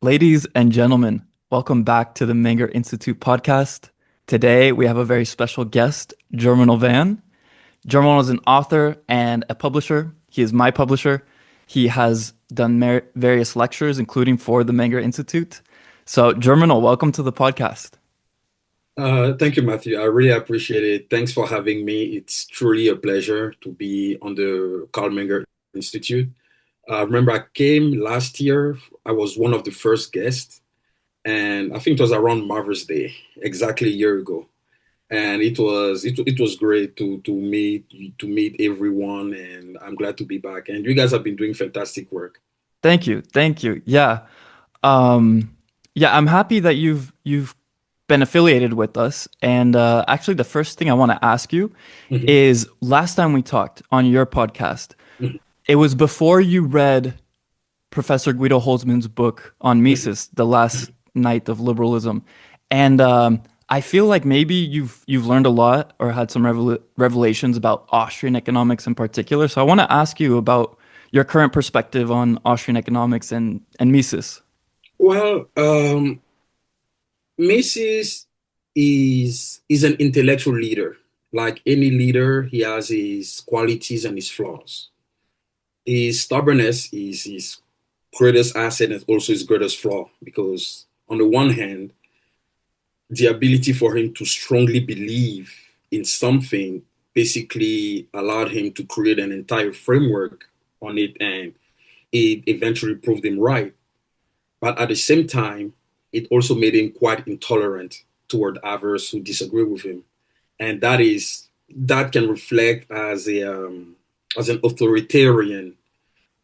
Ladies and gentlemen, welcome back to the Menger Institute podcast. Today we have a very special guest, Germinal Van. Germinal is an author and a publisher. He is my publisher. He has done various lectures, including for the Menger Institute. So, Germinal, welcome to the podcast. Thank you, Matthew. I really appreciate it. Thanks for having me. It's truly a pleasure to be on the Carl Menger Institute. Remember, I came last year. I was one of the first guests, and I think it was around Mother's Day, exactly a year ago. And it was great to meet everyone, and I'm glad to be back. And you guys have been doing fantastic work. Thank you. Thank you. Um, yeah, I'm happy that you've been affiliated with us. And actually, the first thing I want to ask you Mhm, is last time we talked on your podcast, mhm, it was before you read Professor Guido Holzman's book on mhm, Mises, The Last mhm. Night of Liberalism. And I feel like maybe you've learned a lot or had some revelations about Austrian economics in particular. So I want to ask you about your current perspective on Austrian economics and Mises. Well, Macy's is an intellectual leader. Like any leader, he has his qualities and his flaws. His stubbornness is his greatest asset and also his greatest flaw because on the one hand, the ability for him to strongly believe in something basically allowed him to create an entire framework on it, and it eventually proved him right. But at the same time, it also made him quite intolerant toward others who disagree with him, and that can reflect as an authoritarian,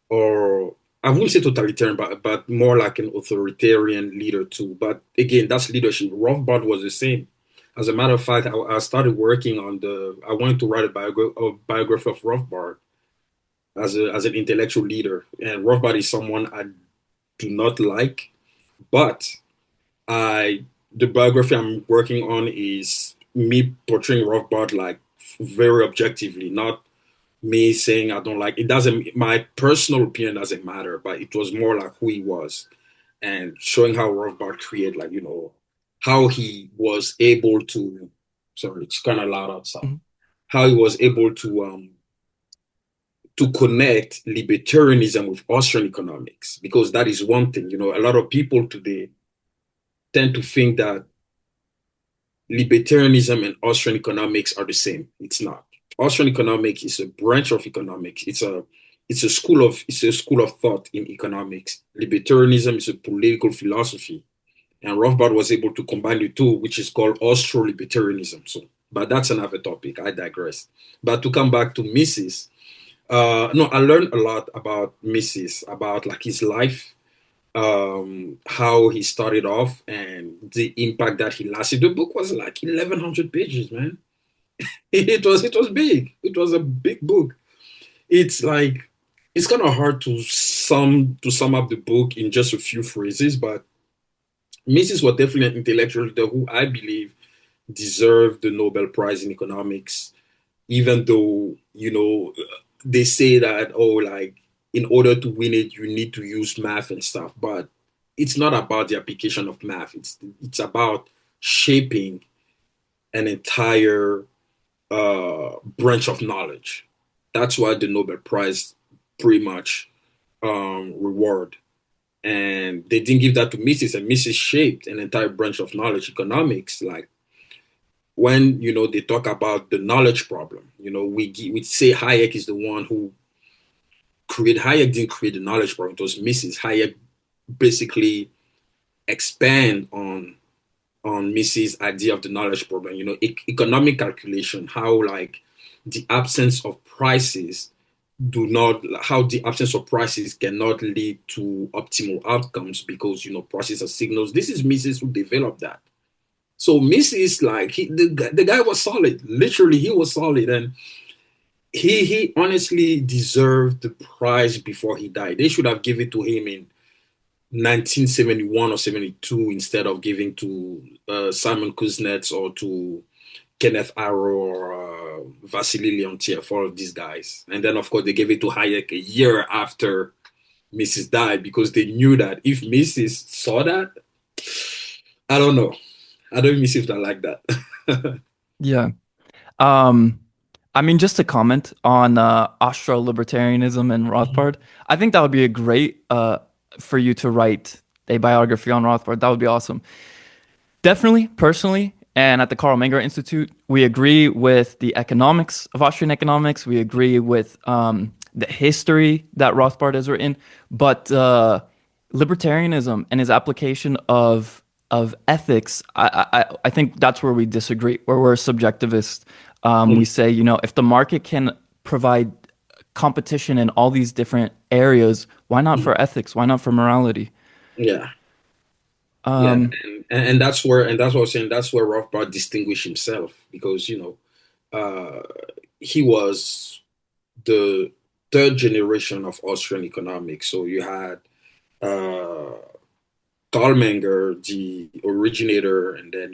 or I wouldn't say totalitarian, but more like an authoritarian leader too. But again, that's leadership. Rothbard was the same. As a matter of fact, I started working on I wanted to write a biography of Rothbard as an intellectual leader, and Rothbard is someone I do not like, but I the biography I'm working on is me portraying Rothbard like very objectively, not me saying I don't like it. Doesn't My personal opinion doesn't matter, but it was more like who he was and showing how Rothbard created, like how he was able to. Sorry, it's kind of loud outside. Mhm. How he was able to connect libertarianism with Austrian economics, because that is one thing. A lot of people today tend to think that libertarianism and Austrian economics are the same. It's not. Austrian economics is a branch of economics. It's a school of thought in economics. Libertarianism is a political philosophy, and Rothbard was able to combine the two, which is called Austro-libertarianism. So, but that's another topic. I digress. But to come back to Mises, no, I learned a lot about Mises, about like his life, how he started off and the impact that he lasted. The book was like 1,100 pages, man. It was big. It was a big book. It's like it's kind of hard to sum up the book in just a few phrases, but Mises was definitely an intellectual leader who I believe deserved the Nobel Prize in economics, even though they say that, oh, like, in order to win it you need to use math and stuff, but it's not about the application of math. It's about shaping an entire branch of knowledge. That's why the Nobel Prize pretty much reward. And they didn't give that to Mises, and Mises shaped an entire branch of knowledge, economics. Like, when they talk about the knowledge problem, we say Hayek is the one who created. Hayek didn't create the knowledge problem. It was Mises. Hayek basically expand on Mises' idea of the knowledge problem. Economic calculation, how like the absence of prices do not how the absence of prices cannot lead to optimal outcomes, because prices are signals. This is Mises who developed that. So Mises, like, the guy was solid. Literally, he was solid, and he honestly deserved the prize before he died. They should have given it to him in 1971 or 72 instead of giving to Simon Kuznets or to Kenneth Arrow or Vasily Leontiev, all of these guys. And then, of course, they gave it to Hayek a year after, Mrs. died because they knew that if Mrs. saw that, I don't know. I don't miss if I like that. Yeah. Um, I mean, just to comment on Austro-libertarianism and Mhm. Rothbard, I think that would be a great for you to write a biography on Rothbard. That would be awesome. Definitely, personally, and at the Karl Menger Institute, we agree with the economics of Austrian economics. We agree with the history that Rothbard has written, but libertarianism and his application of ethics, I think that's where we disagree, where we're subjectivist. We say, you know, if the market can provide competition in all these different areas, why not Mhm. for ethics? Why not for morality? Yeah, yeah, Um, and that's where and that's what I was saying. That's where Rothbard distinguished himself because he was the third generation of Austrian economics. So you had uh, Karl Menger, the originator, and then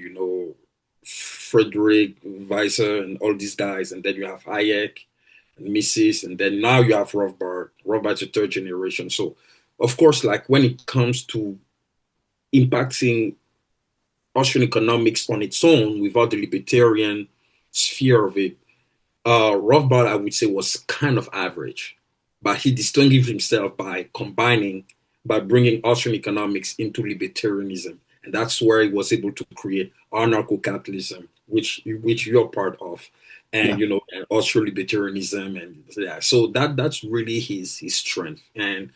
Frederick Weiser and all these guys, and then you have Hayek and Mises, and then now you have Rothbard. Rothbard's the third generation. So, of course, like when it comes to impacting Austrian economics on its own without the libertarian sphere of it, Rothbard, I would say, was kind of average, but he distinguished himself by bringing Austrian economics into libertarianism, and that's where he was able to create anarcho-capitalism, which you're part of, and yeah. and Austrian libertarianism, and yeah, so that's really his strength, and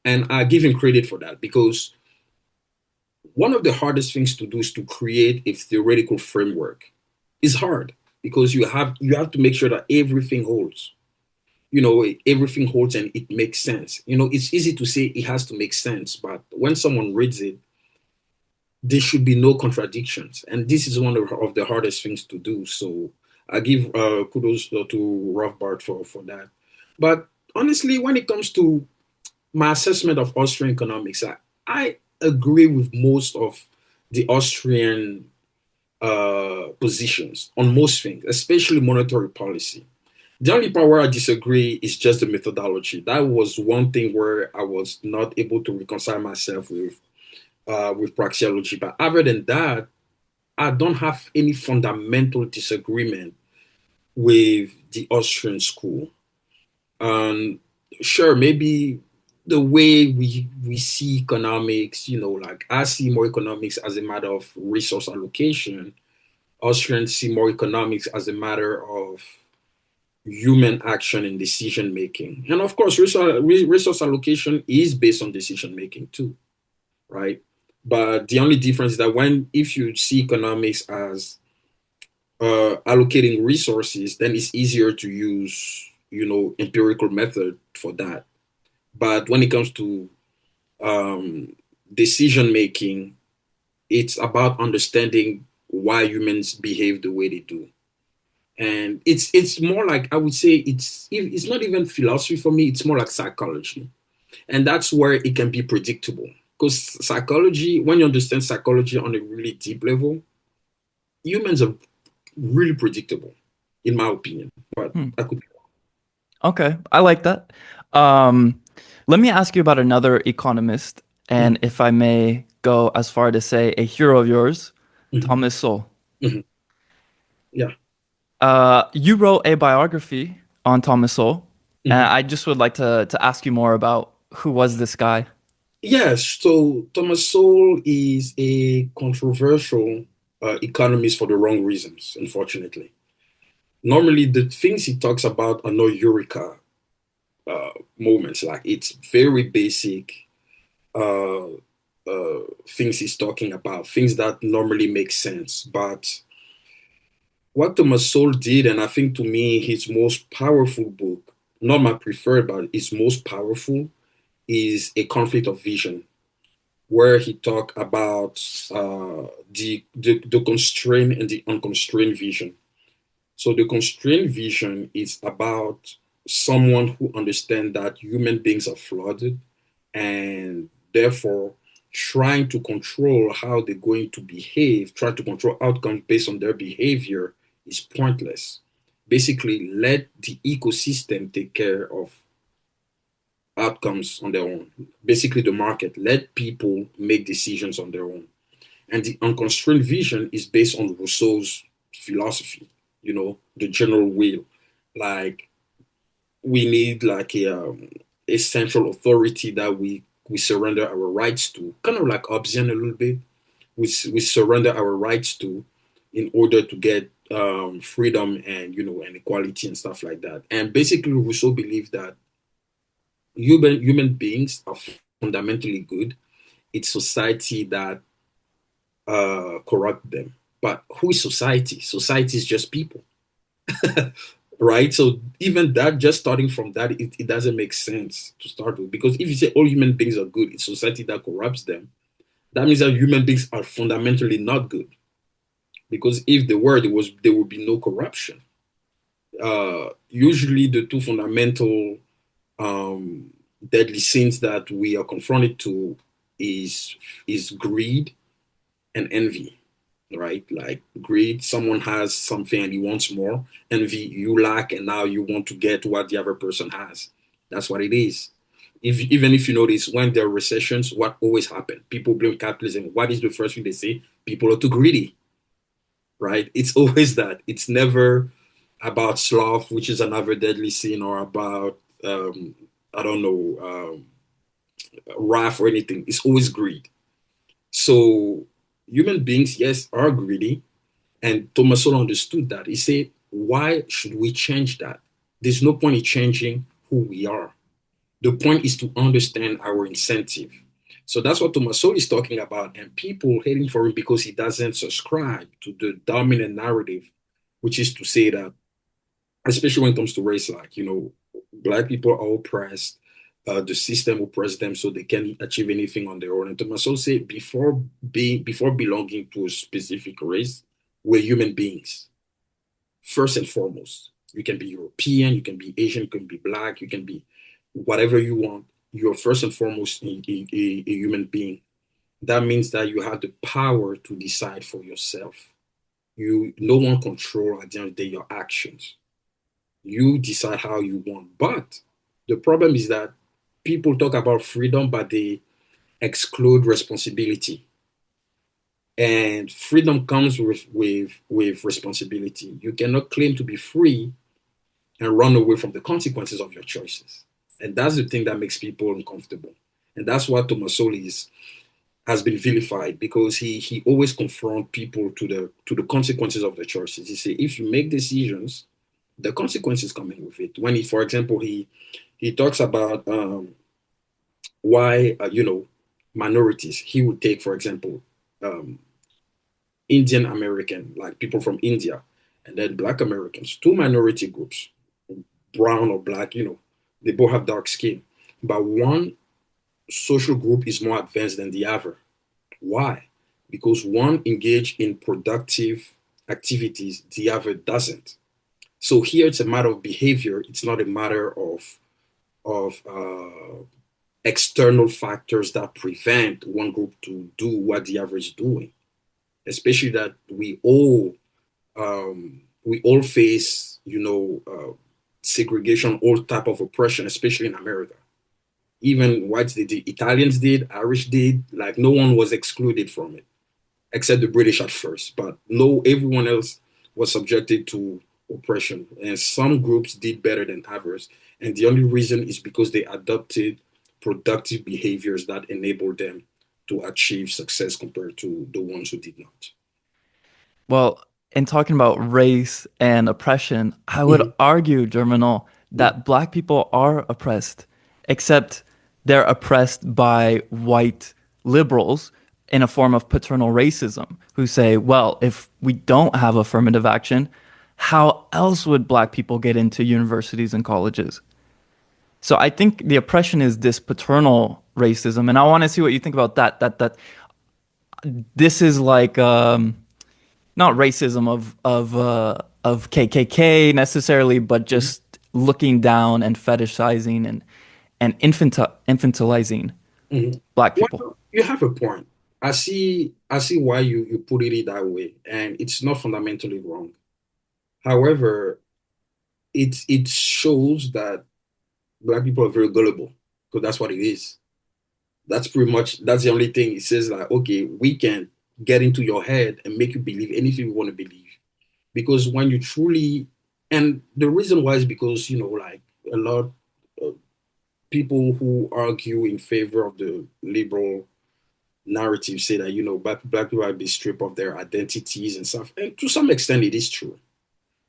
I give him credit for that because one of the hardest things to do is to create a theoretical framework. It's hard because you have to make sure that everything holds. Everything holds and it makes sense. It's easy to say it has to make sense, but when someone reads it, there should be no contradictions. And this is one of the hardest things to do. So I give kudos to Rothbard for that. But honestly, when it comes to my assessment of Austrian economics, I agree with most of the Austrian positions on most things, especially monetary policy. The only part where I disagree is just the methodology. That was one thing where I was not able to reconcile myself with praxeology. But other than that, I don't have any fundamental disagreement with the Austrian school. Um, sure, maybe the way we see economics, like I see more economics as a matter of resource allocation. Austrians see more economics as a matter of human action and decision making. And of course, resource allocation is based on decision making too, right? But the only difference is that if you see economics as allocating resources, then it's easier to use, empirical method for that. But when it comes to decision making, it's about understanding why humans behave the way they do. And it's more like I would say it's not even philosophy for me. It's more like psychology, and that's where it can be predictable. Because psychology, when you understand psychology on a really deep level, humans are really predictable, in my opinion. But Hmm. I could. Okay, I like that. Um, Let me ask you about another economist, and Mhm, if I may go as far to say a hero of yours, mhm, Thomas Sowell. mhm. Yeah. You wrote a biography on Thomas Sowell, and Mhm. I just would like to ask you more about who was this guy. Yes. So Thomas Sowell is a controversial economist for the wrong reasons, unfortunately. Normally, the things he talks about are not eureka moments. Like it's very basic uh, things he's talking about, things that normally make sense. But what Thomas Sowell did, and I think to me his most powerful book, not my preferred, but his most powerful, is A Conflict of Vision, where he talked about the constrained and the unconstrained vision. So the constrained vision is about someone who understands that human beings are flawed and therefore trying to control how they're going to behave, trying to control outcomes based on their behavior is pointless. Basically, let the ecosystem take care of outcomes on their own. Basically, the market. Let people make decisions on their own. And the unconstrained vision is based on Rousseau's philosophy, the general will. Like we need like a central authority that we surrender our rights to, kind of like Hobbesian a little bit. We surrender our rights to in order to get freedom and and equality and stuff like that. And basically, Rousseau believed that human beings are fundamentally good. It's society that corrupt them. But who is society? Society is just people, right? So even that, just starting from that, it doesn't make sense to start with. Because if you say all human beings are good, it's society that corrupts them. That means that human beings are fundamentally not good. Because if they were, there would be no corruption. Usually, the two fundamental um, deadly sins that we are confronted to is greed and envy, right? Like greed, someone has something and he wants more. Envy, you lack and now you want to get what the other person has. That's what it is. Even if you notice, when there are recessions, what always happens? People blame capitalism. What is the first thing they say? People are too greedy, right? It's always that. It's never about sloth, which is another deadly sin, or about I don't know, wrath or anything. It's always greed. So human beings, yes, are greedy. And Thomas Sowell understood that. He said, why should we change that? There's no point in changing who we are. The point is to understand our incentive. So that's what Thomas Sowell is talking about. And people hating for him because he doesn't subscribe to the dominant narrative, which is to say that, especially when it comes to race, like, Black people are oppressed. The system oppresses them so they can't achieve anything on their own. And Thomas Sowell said, before belonging to a specific race, we're human beings first and foremost. You can be European, you can be Asian, you can be Black, you can be whatever you want. You're first and foremost a human being. That means that you have the power to decide for yourself. No one control at the end of the day your actions. You decide how you want. But the problem is that people talk about freedom, but they exclude responsibility. And freedom comes with responsibility. You cannot claim to be free and run away from the consequences of your choices. And that's the thing that makes people uncomfortable. And that's why Thomas Sowell has been vilified, because he always confronts people to the consequences of their choices. He say, if you make decisions, the consequences coming with it. When for example, he talks about why minorities. He would take, for example, um, Indian American, like people from India, and then Black Americans, two minority groups, brown or black, they both have dark skin. But one social group is more advanced than the other. Why? Because one engage in productive activities, the other doesn't. So here it's a matter of behavior. It's not a matter of external factors that prevent one group to do what the other is doing. Especially that we all face, segregation, all type of oppression, especially in America. Even whites did, the Italians did, Irish did. Like no one was excluded from it, except the British at first. But no, everyone else was subjected to oppression, and some groups did better than others. And the only reason is because they adopted productive behaviors that enabled them to achieve success compared to the ones who did not. Well, in talking about race and oppression, I would Mhm. argue, Germinal, Yeah. that black people are oppressed, except they're oppressed by white liberals in a form of paternal racism who say, well, if we don't have affirmative action, how else would black people get into universities and colleges? So I think the oppression is this paternal racism, and I want to see what you think about that. That this is like not racism of KKK necessarily, but just looking down and fetishizing and infantilizing Mhm. black people. Well, you have a point. I see why you put it that way, and it's not fundamentally wrong. However, it shows that black people are very gullible. because that's what it is. That's pretty much that's the only thing. It says like, okay, we can get into your head and make you believe anything we want to believe. Because when you truly, and the reason why is because, like a lot of people who argue in favor of the liberal narrative say that, black people have been stripped of their identities and stuff. And to some extent, it is true.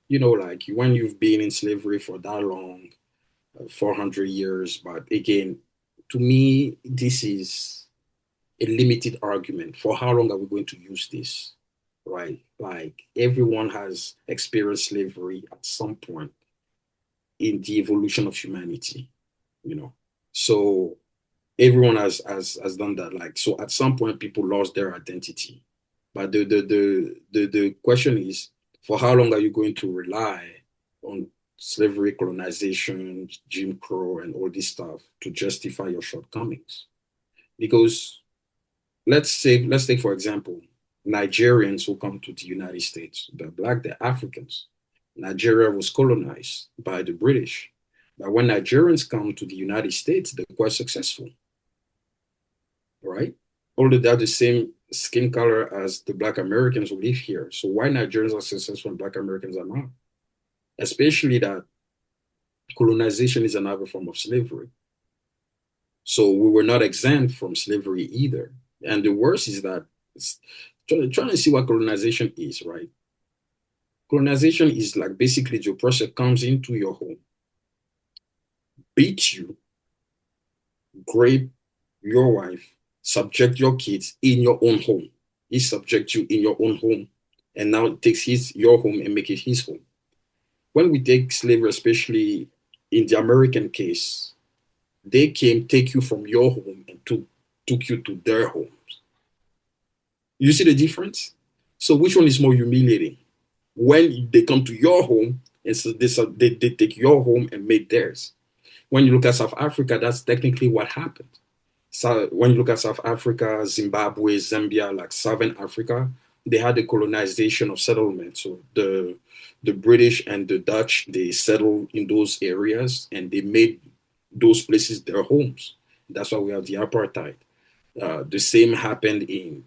Like when you've been in slavery for that long, 400 years. But again, to me, this is a limited argument. For how long are we going to use this? Right? Like everyone has experienced slavery at some point in the evolution of humanity, you know. So everyone has done that. Like so at some point people lost their identity. But the question is, for how long are you going to rely on slavery, colonization, Jim Crow, and all this stuff to justify your shortcomings? Because let's take for example, Nigerians who come to the United States, they're black, they're Africans. Nigeria was colonized by the British. But when Nigerians come to the United States, they're quite successful, right? Although they have the same skin color as the Black Americans who live here. So why Nigerians are successful and Black Americans are not? Especially that colonization is another form of slavery. So we were not exempt from slavery either. And the worst is that trying to see what colonization is, right? Colonization is like basically the oppressor comes into your home, beats you, rape your wife, subject your kids in your own home. He subjects you in your own home, and now takes your home and make it his home. When we take slavery, especially in the American case, they came take you from your home and took you to their homes. You see the difference? So which one is more humiliating? When they come to your home and so they take your home and make theirs. When you look at South Africa, that's technically what happened. So when you look at South Africa, Zimbabwe, Zambia, like Southern Africa, they had the colonization of settlement. So the British and the Dutch, they settled in those areas and they made those places their homes. That's why we have the apartheid. The same happened in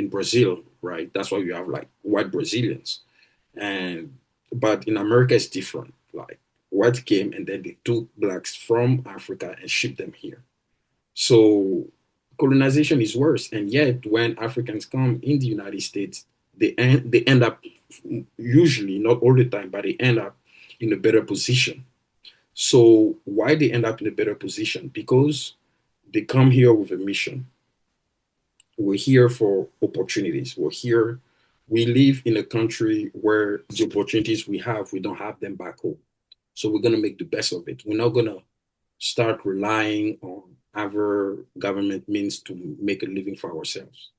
Brazil, right? That's why you have like white Brazilians. And but in America it's different. Like white came and then they took blacks from Africa and shipped them here. So colonization is worse. And yet when Africans come in the United States, they end up usually, not all the time, but they end up in a better position. So why they end up in a better position? Because they come here with a mission. We're here for opportunities. We live in a country where the opportunities we have, we don't have them back home. So we're going to make the best of it. We're not going to start relying on other government means to make a living for ourselves.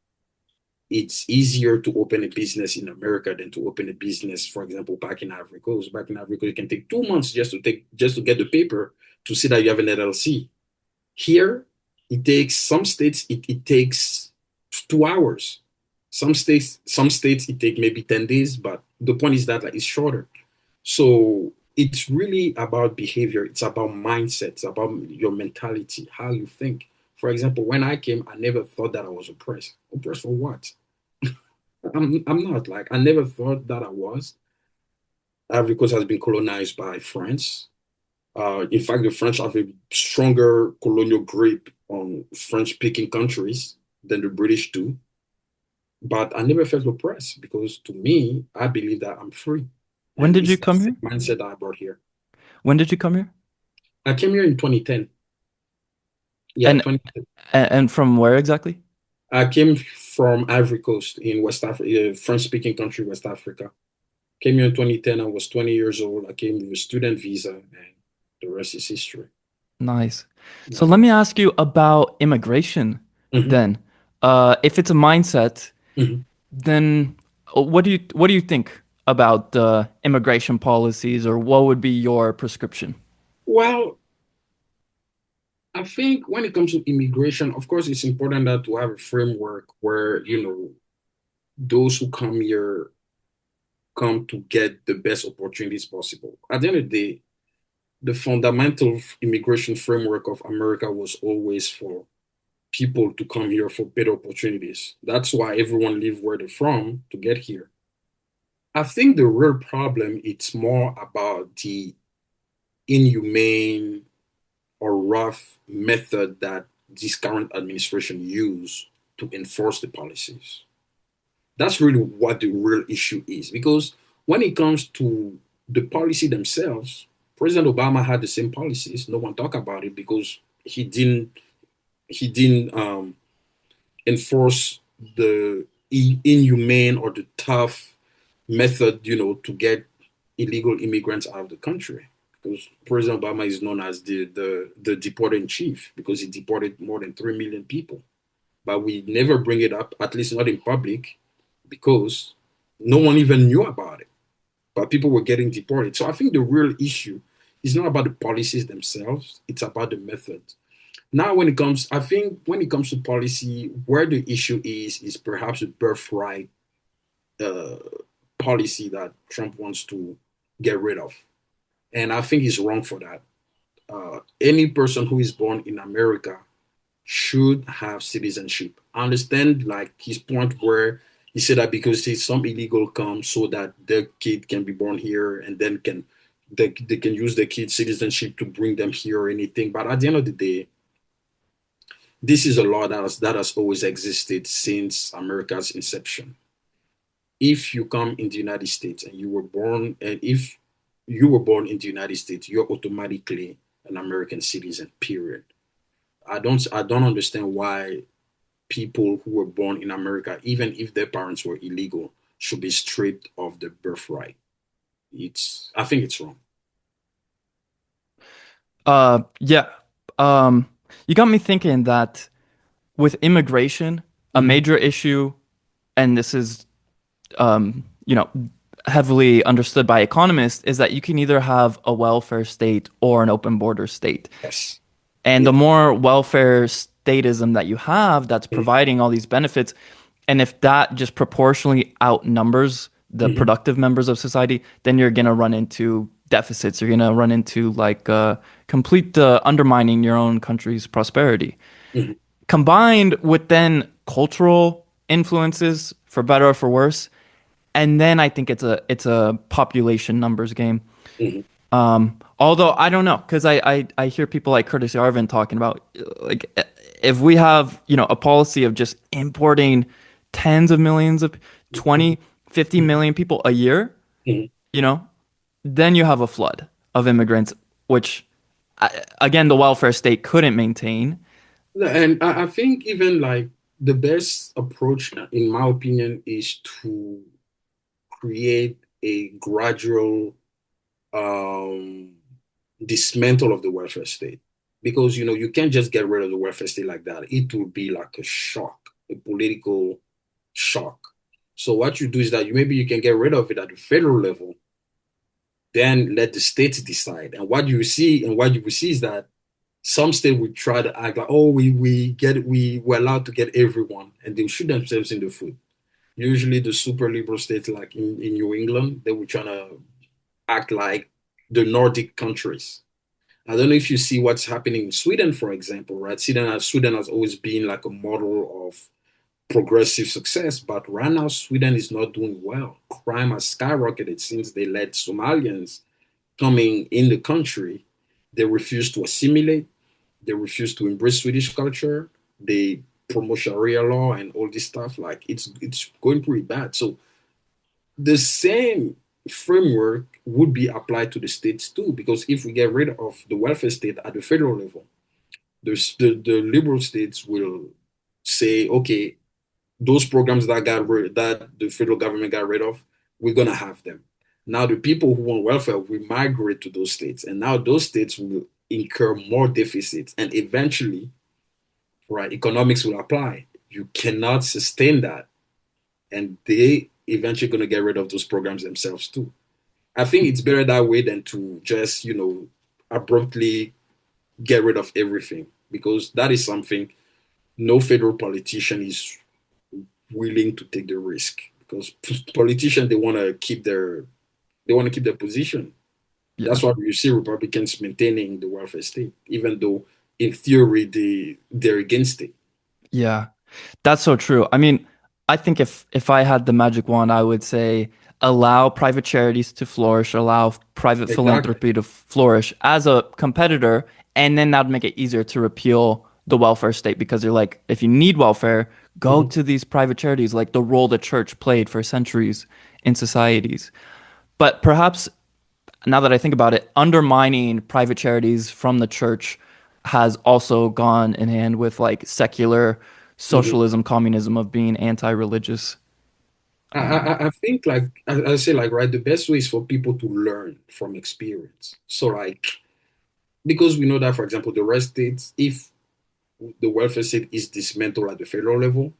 It's easier to open a business in America than to open a business, for example, back in Ivory Coast. Back in Ivory Coast, it can take 2 months just to get the paper to see that you have an LLC. Here, it takes some states it takes 2 hours. Some states it takes maybe 10 days, but the point is that like, it's shorter. So it's really about behavior, it's about mindset, it's about your mentality, how you think. For example, when I came, I never thought that I was oppressed. Oppressed for what? I'm not like I never thought that I was. Ivory Coast has been colonized by France. In fact, the French have a stronger colonial grip on French-speaking countries than the British do. But I never felt oppressed because to me, I believe that I'm free. When And did you it's that come same here? mindset that I brought here. When did you come here? I came here in 2010. Yeah, And 2010. and from where exactly? I came from Ivory Coast in West Africa, French-speaking country, West Africa. Came here in 2010. I was 20 years old. I came with a student visa, and the rest is history. Nice. So Yeah. let me ask you about immigration Mhm, then. If it's a mindset, mhm. then what do you think about immigration policies, or what would be your prescription? Well, I think when it comes to immigration, of course, it's important that to have a framework where, those who come here come to get the best opportunities possible. At the end of the day, the fundamental immigration framework of America was always for people to come here for better opportunities. That's why everyone leave where they're from to get here. I think the real problem it's more about the inhumane or rough method that this current administration use to enforce the policies. That's really what the real issue is. Because when it comes to the policy themselves, President Obama had the same policies. No one talk about it because he didn't enforce the inhumane or the tough method, to get illegal immigrants out of the country. Because President Obama is known as the deported in chief because he deported more than 3 million people. But we never bring it up, at least not in public, because no one even knew about it. But people were getting deported. So I think the real issue is not about the policies themselves, it's about the method. Now, I think when it comes to policy, where the issue is perhaps a birthright uh, policy that Trump wants to get rid of. And I think he's wrong for that. Any person who is born in America should have citizenship. I understand like his point where he said that because some illegal come so that their kid can be born here and then they can use the kid's citizenship to bring them here or anything. But at the end of the day, this is a law that has always existed since America's inception. If you come in the United States and if you were born in the United States, you're automatically an American citizen, period. I don't understand why people who were born in America, even if their parents were illegal, should be stripped of the birthright. I think it's wrong. Yeah. You got me thinking that with immigration, a Mm-hmm, major issue, and this is you know, heavily understood by economists, is that you can either have a welfare state or an open border state. yes. And Yeah. the more welfare statism that you have that's Mm-hmm, providing all these benefits, and if that just proportionally outnumbers the mm-hmm, productive members of society, then you're going to run into deficits. You're going to run into like complete undermining your own country's prosperity. mm-hmm, Combined with then cultural influences, for better or for worse, and then I think it's a population numbers game. mm-hmm, Although I don't know, because I hear people like Curtis Yarvin talking about like if we have a policy of just importing tens of millions of 20, 50 mm-hmm, million people a year, mm-hmm. you know, then you have a flood of immigrants, which again the welfare state couldn't maintain. And I think even like the best approach, in my opinion, is to create a gradual um, dismantle of the welfare state. Because you can't just get rid of the welfare state like that. It will be like a shock, a political shock. So what you do is that maybe you can get rid of it at the federal level, then let the states decide. And what you will see is that some state will try to act like, oh, we're allowed to get everyone, and they'll shoot themselves in the foot. Usually the super liberal states like in New England, they will try to act like the Nordic countries. I don't know if you see what's happening in Sweden, for example, right? Sweden has always been like a model of progressive success, but right now Sweden is not doing well. Crime has skyrocketed since they let Somalians coming in the country. They refuse to assimilate. They refuse to embrace Swedish culture. They promote Sharia law and all this stuff. Like it's going pretty bad. So the same framework would be applied to the states too, because if we get rid of the welfare state at the federal level, the liberal states will say, okay, those programs that the federal government got rid of, we're gonna have them. Now the people who want welfare will migrate to those states, and now those states will incur more deficits, and eventually, right, economics will apply. You cannot sustain that, and they eventually gonna get rid of those programs themselves too. I think it's better that way than to just, abruptly get rid of everything because that is something no federal politician is willing to take the risk because politicians they want to keep their position. Yeah. That's why you see Republicans maintaining the welfare state, even though in theory they're against it. Yeah. That's so true. I mean, I think if I had the magic wand, I would say allow private charities to flourish, allow private Exactly. philanthropy to flourish as a competitor, and then that'd make it easier to repeal the welfare state because you're like, if you need welfare, go Mhm. to these private charities, like the role the church played for centuries in societies. But perhaps now that I think about it, undermining private charities from the church has also gone in hand with like secular Mhm. socialism, communism of being anti-religious. I think like I say like right, the best way is for people to learn from experience. So like because we know that for example the rest states, if the welfare state is dismantled at the federal level,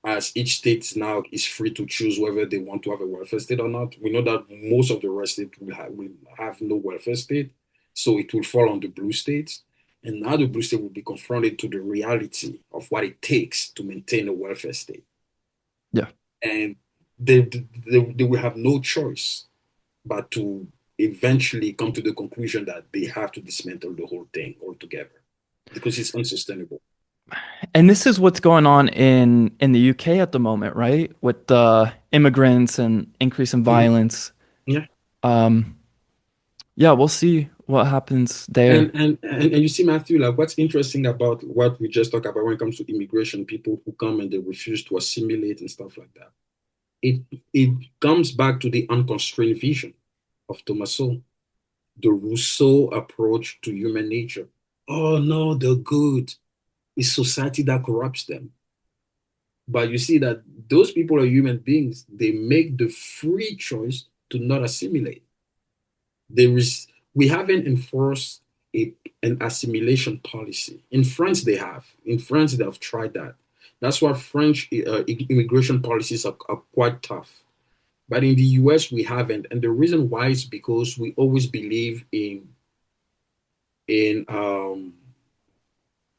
as each state now is free to choose whether they want to have a welfare state or not. We know that most of the rest states will have no welfare state, so it will fall on the blue states. And now the blue state will be confronted to the reality of what it takes to maintain a welfare state. Yeah. And they will have no choice but to eventually come to the conclusion that they have to dismantle the whole thing altogether because it's unsustainable. And this is what's going on in the UK at the moment, right? With the immigrants and increase in Mhm. violence. Yeah. Um, yeah, we'll see what happens there. And you see, Matthew, like what's interesting about what we just talked about when it comes to immigration, people who come and they refuse to assimilate and stuff like that. It it comes back to the unconstrained vision of Thomas Sowell, the Rousseau approach to human nature. Oh no, they're good. It's society that corrupts them. But you see that those people are human beings. They make the free choice to not assimilate. There is we haven't enforced a, an assimilation policy. In France, they have. In France, they have tried that. That's why French immigration policies are quite tough. But in the US, we haven't. And the reason why is because we always believe in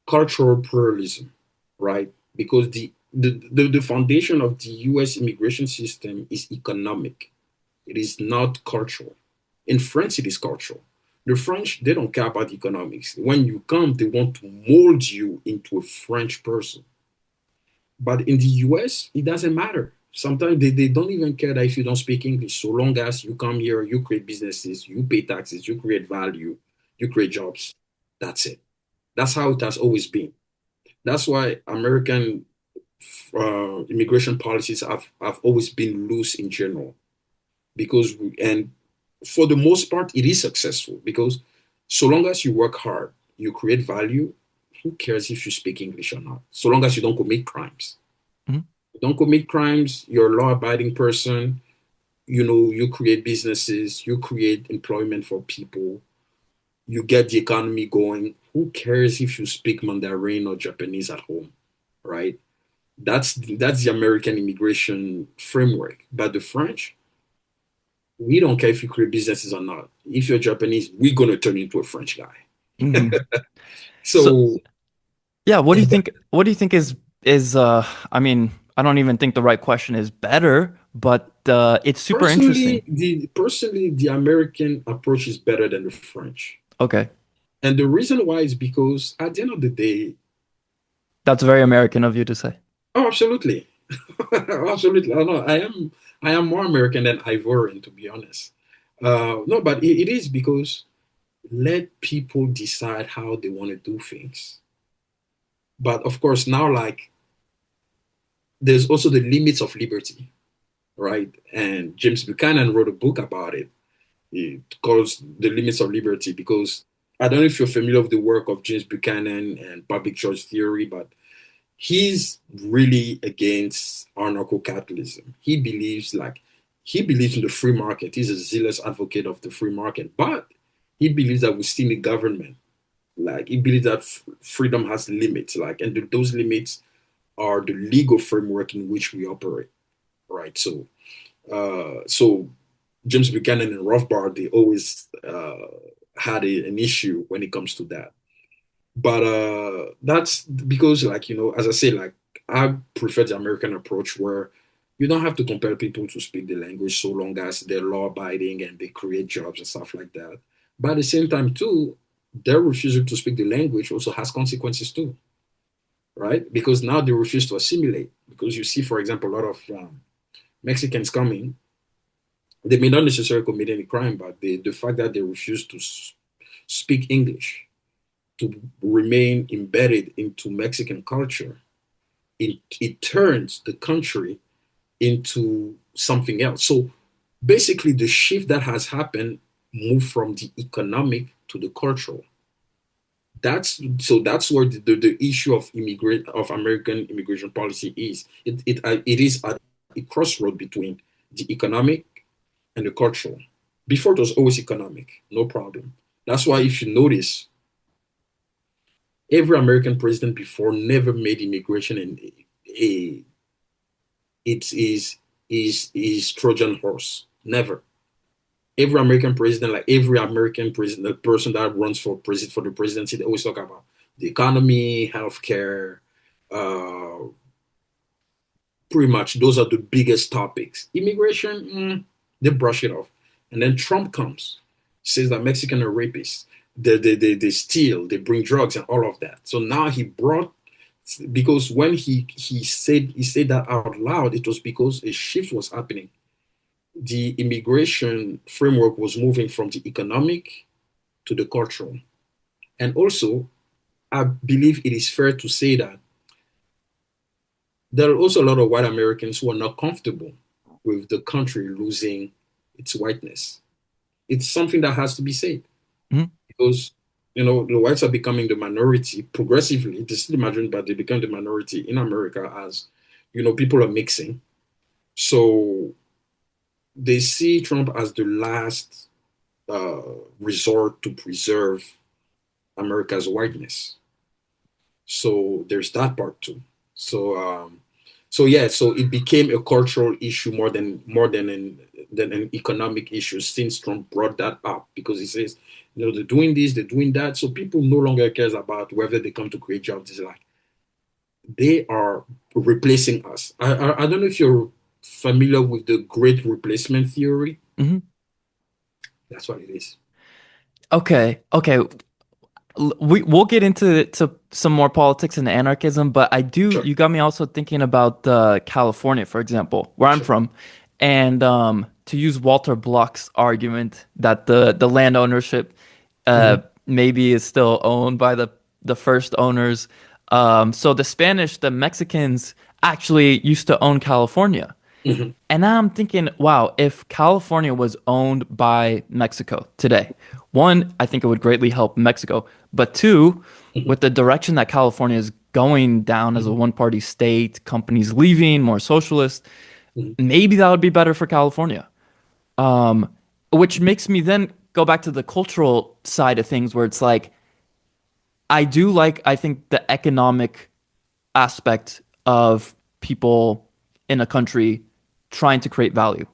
cultural pluralism, right? Because the foundation of the US immigration system is economic. It is not cultural. In France, it is cultural. The French, they don't care about economics. When you come, they want to mold you into a French person. But in the US, it doesn't matter. Sometimes they don't even care that if you don't speak English. So long as you come here, you create businesses, you pay taxes, you create value, you create jobs. That's it. That's how it has always been. That's why American immigration policies have always been loose in general and for the most part, it is successful because so long as you work hard, you create value, who cares if you speak English or not? So long as you don't commit crimes. Mhm. You don't commit crimes, you're a law abiding person, you create businesses, you create employment for people, you get the economy going. Who cares if you speak Mandarin or Japanese at home, right? That's the American immigration framework. But the French, we don't care if you create businesses or not. If you're Japanese, we're gonna turn you into a French guy. Mhm. So So yeah, what do you think? What do you think is I mean, I don't even think the right question is better, but it's super interesting. personally, the American approach is better than the French. Okay, And the reason why is because at the end of the day, that's very American of you to say. oh, absolutely, absolutely. I know I am more American than Ivorian, to be honest. No, but it is because let people decide how they want to do things. But of course, now like there's also the limits of liberty, right? And James Buchanan wrote a book about it. It calls The Limits of Liberty because I don't know if you're familiar with the work of James Buchanan and public choice theory, but he's really against anarcho-capitalism. He believes in the free market. He's a zealous advocate of the free market, but he believes that we still need government. Like he believes that freedom has limits, like, and those limits are the legal framework in which we operate, right? So James Buchanan and Rothbard, they always had an issue when it comes to that. But that's because, like, as I say, like, I prefer the American approach where You don't have to compel people to speak the language so long as they're law abiding and they create jobs and stuff like that. But at the same time, too, their refusal to speak the language also has consequences too, right? Because now they refuse to assimilate. Because you see, for example, a lot of Mexicans coming, they may not necessarily commit any crime, but the fact that they refuse to speak English, to remain embedded into Mexican culture, it turns the country into something else. So basically, the shift that has happened moved from the economic to the cultural. That's where the issue of immigrant of American immigration policy is. It is at a crossroad between the economic and the cultural. Before it was always economic, no problem. That's why if you notice, every American president before never made immigration a it is Trojan horse. Never. Every American president, like every American president, the person that runs for the presidency, they always talk about the economy, healthcare, uh, pretty much those are the biggest topics. Immigration, they brush it off. And then Trump comes, says that Mexican are rapists. They steal, they bring drugs and all of that. So now he brought, because when he said that out loud, it was because a shift was happening. The immigration framework was moving from the economic to the cultural. And also, I believe it is fair to say that there are also a lot of white Americans who are not comfortable with the country losing its whiteness. It's something that has to be said Mhm. because the whites are becoming the minority progressively. They're still the majority, but they become the minority in America as people are mixing. So they see Trump as the last uh, resort to preserve America's whiteness. So there's that part too. So yeah, so it became a cultural issue more than an economic issue since Trump brought that up because he says, they're doing this, they're doing that. So people no longer cares about whether they come to create jobs. It's like they are replacing us. I don't know if you're familiar with the great replacement theory. Mhm. That's what it is. Okay, okay. We'll get into some more politics and anarchism, but Sure, you got me also thinking about California, for example, where I'm sure. from, and to use Walter Block's argument that the land ownership Mhm, maybe is still owned by the first owners. So the Mexicans actually used to own California. mhm, And now I'm thinking, wow, if California was owned by Mexico today, one, I think it would greatly help Mexico. But two, mhm, with the direction that California is going down as a mhm, one-party state, companies leaving, more socialist, mhm, maybe that would be better for California. Um, which makes me then go back to the cultural side of things where it's like, I think the economic aspect of people in a country trying to create value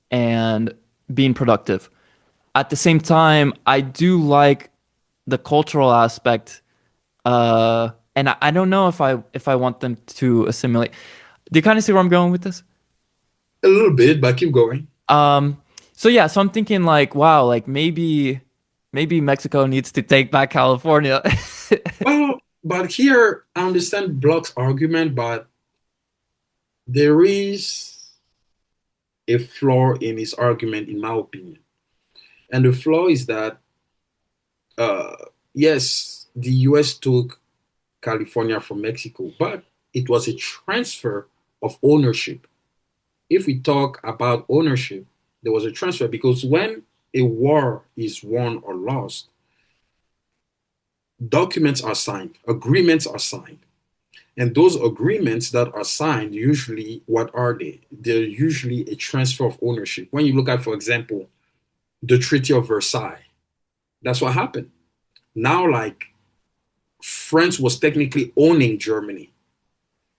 and being productive. At the same time, I do like the cultural aspect, and I don't know if I want them to assimilate. Do you kind of see where I'm going with this? A little bit, but keep going. Um, so yeah, so I'm thinking like, wow, like maybe Mexico needs to take back California. Well, but here I understand Block's argument, but there is a flaw in his argument, in my opinion. And the flaw is that, uh, yes, the US took California from Mexico, but it was a transfer of ownership. If we talk about ownership, there was a transfer because when a war is won or lost, documents are signed, agreements are signed. And those agreements that are signed, usually, what are they? They're usually a transfer of ownership. When you look at, for example, the Treaty of Versailles, that's what happened. Now, like, France was technically owning Germany.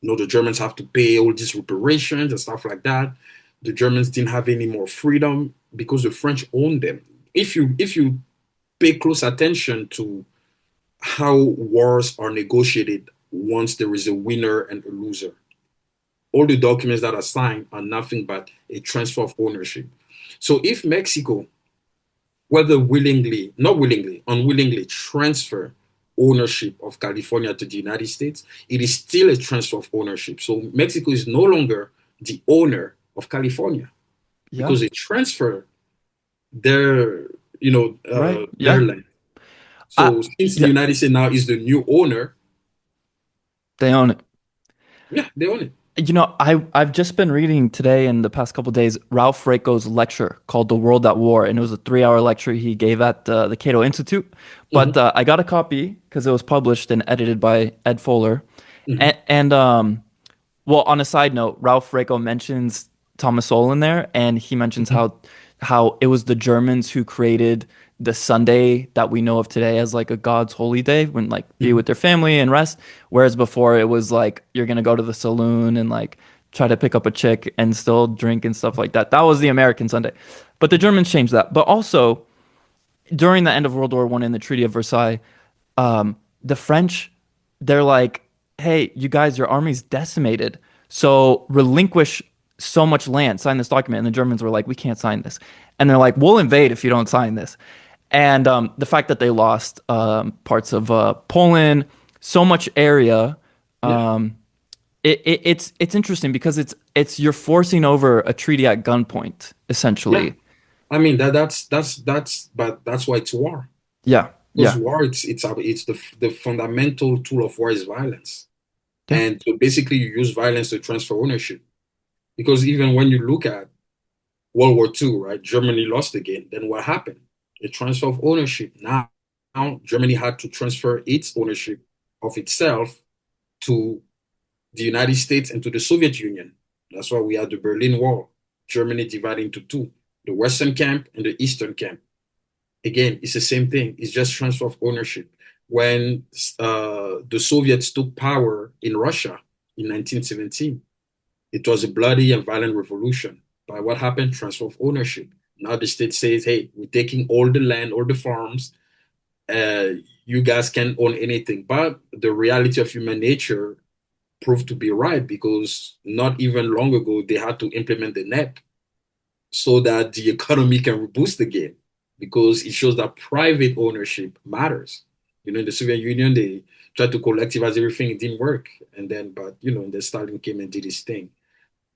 The Germans have to pay all these reparations and stuff like that. The Germans didn't have any more freedom because the French owned them. If you pay close attention to how wars are negotiated once there is a winner and a loser, all the documents that are signed are nothing but a transfer of ownership. So if Mexico, whether willingly, not willingly, unwillingly transfer ownership of California to the United States, it is still a transfer of ownership. So Mexico is no longer the owner of California Yeah. because they transfer their, Right. their Yeah. land. I, So since the yeah. United States now is the new owner, They own it. yeah, they own it. I've just been reading today and the past couple days Ralph Rako's lecture called "The World at War," and it was a 3 hour lecture he gave at the Cato Institute. But Hmm. I got a copy because it was published and edited by Ed Fuller. Hmm. And well, on a side note, Ralph Rako mentions Thomas Sowell in there, and he mentions Hmm. how it was the Germans who created the Sunday that we know of today as like a God's holy day when like be Hmm. with their family and rest. Whereas before it was like you're gonna go to the saloon and like try to pick up a chick and still drink and stuff like that. That was the American Sunday. But the Germans changed that. But also during the end of World War One and the Treaty of Versailles, the French, they're like, hey, you guys, your army's decimated. So relinquish so much land, sign this document. And the Germans were like, we can't sign this. And they're like, we'll invade if you don't sign this. And the fact that they lost parts of Poland, so much area, Yeah, it's interesting because it's you're forcing over a treaty at gunpoint, yeah. essentially. I mean but that's why it's war. Yeah, Because yeah, war, it's the fundamental tool of war is violence, yeah, and so basically you use violence to transfer ownership. Because even when you look at World War II, right, Germany lost again. Then what happened? A transfer of ownership. Now Germany had to transfer its ownership of itself to the United States and to the Soviet Union. That's why we had the Berlin Wall. Germany divided into two, the Western camp and the Eastern camp. Again, it's the same thing. It's just transfer of ownership. When the Soviets took power in Russia in 1917, it was a bloody and violent revolution. But what happened? Transfer of ownership. Now the state says, hey, we're taking all the land, all the farms. Uh, you guys can't own anything. But the reality of human nature proved to be right because not even long ago they had to implement the NEP so that the economy can boost again because it shows that private ownership matters. In the Soviet Union, they tried to collectivize everything, it didn't work. And then, but then Stalin came and did his thing.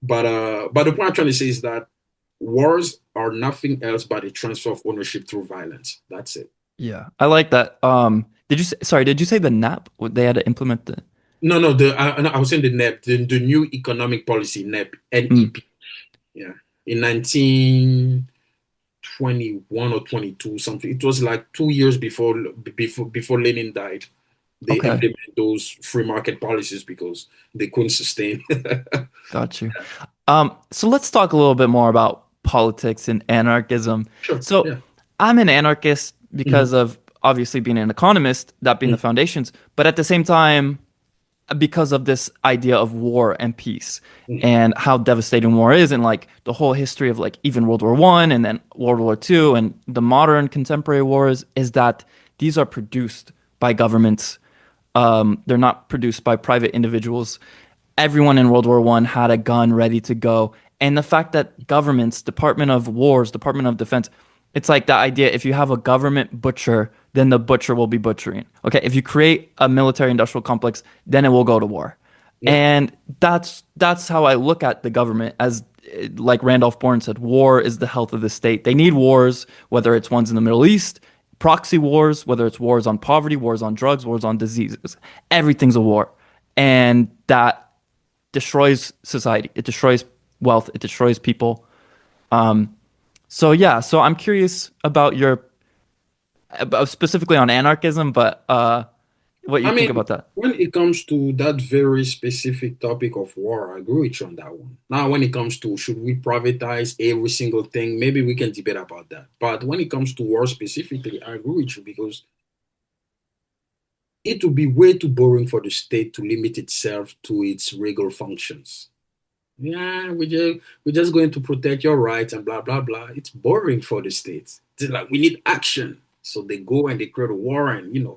But the point I'm trying to say is that wars are nothing else but a transfer of ownership through violence. That's it. yeah. I like that. Did you say the NAP? They had to implement the No, no, I was saying the NEP, the new economic policy, NEP, mm, NEP. Yeah. In 1921 or 22, something. It was like 2 years before Lenin died. They okay. implement those free market policies because they couldn't sustain. Got you. So let's talk a little bit more about politics and anarchism. Sure. So Yeah. I'm an anarchist because Hmm. of obviously being an economist, that being the foundations, but at the same time, because of this idea of war and peace Hmm. and how devastating war is and like the whole history of like even World War One and then World War Two and the modern contemporary wars is that these are produced by governments. They're not produced by private individuals. Everyone in World War One had a gun ready to go. And the fact that governments, Department of Wars, Department of Defense, it's like the idea if you have a government butcher, then the butcher will be butchering. Okay, if you create a military industrial complex, then it will go to war. Yeah. And that's how I look at the government as like Randolph Bourne said, war is the health of the state. They need wars, whether it's ones in the Middle East, proxy wars, whether it's wars on poverty, wars on drugs, wars on diseases. Everything's a war. And that destroys society. It destroys wealth. It destroys people. So yeah, so I'm curious about your about specifically on anarchism, but what you I think mean, about that? when it comes to that very specific topic of war, I agree with you on that one. Now, when it comes to should we privatize every single thing, maybe we can debate about that. But when it comes to war specifically, I agree with you because it would be way too boring for the state to limit itself to its regular functions. Yeah, we're just going to protect your rights and blah blah blah. It's boring for the states. It's like we need action. So they go and they create a war, and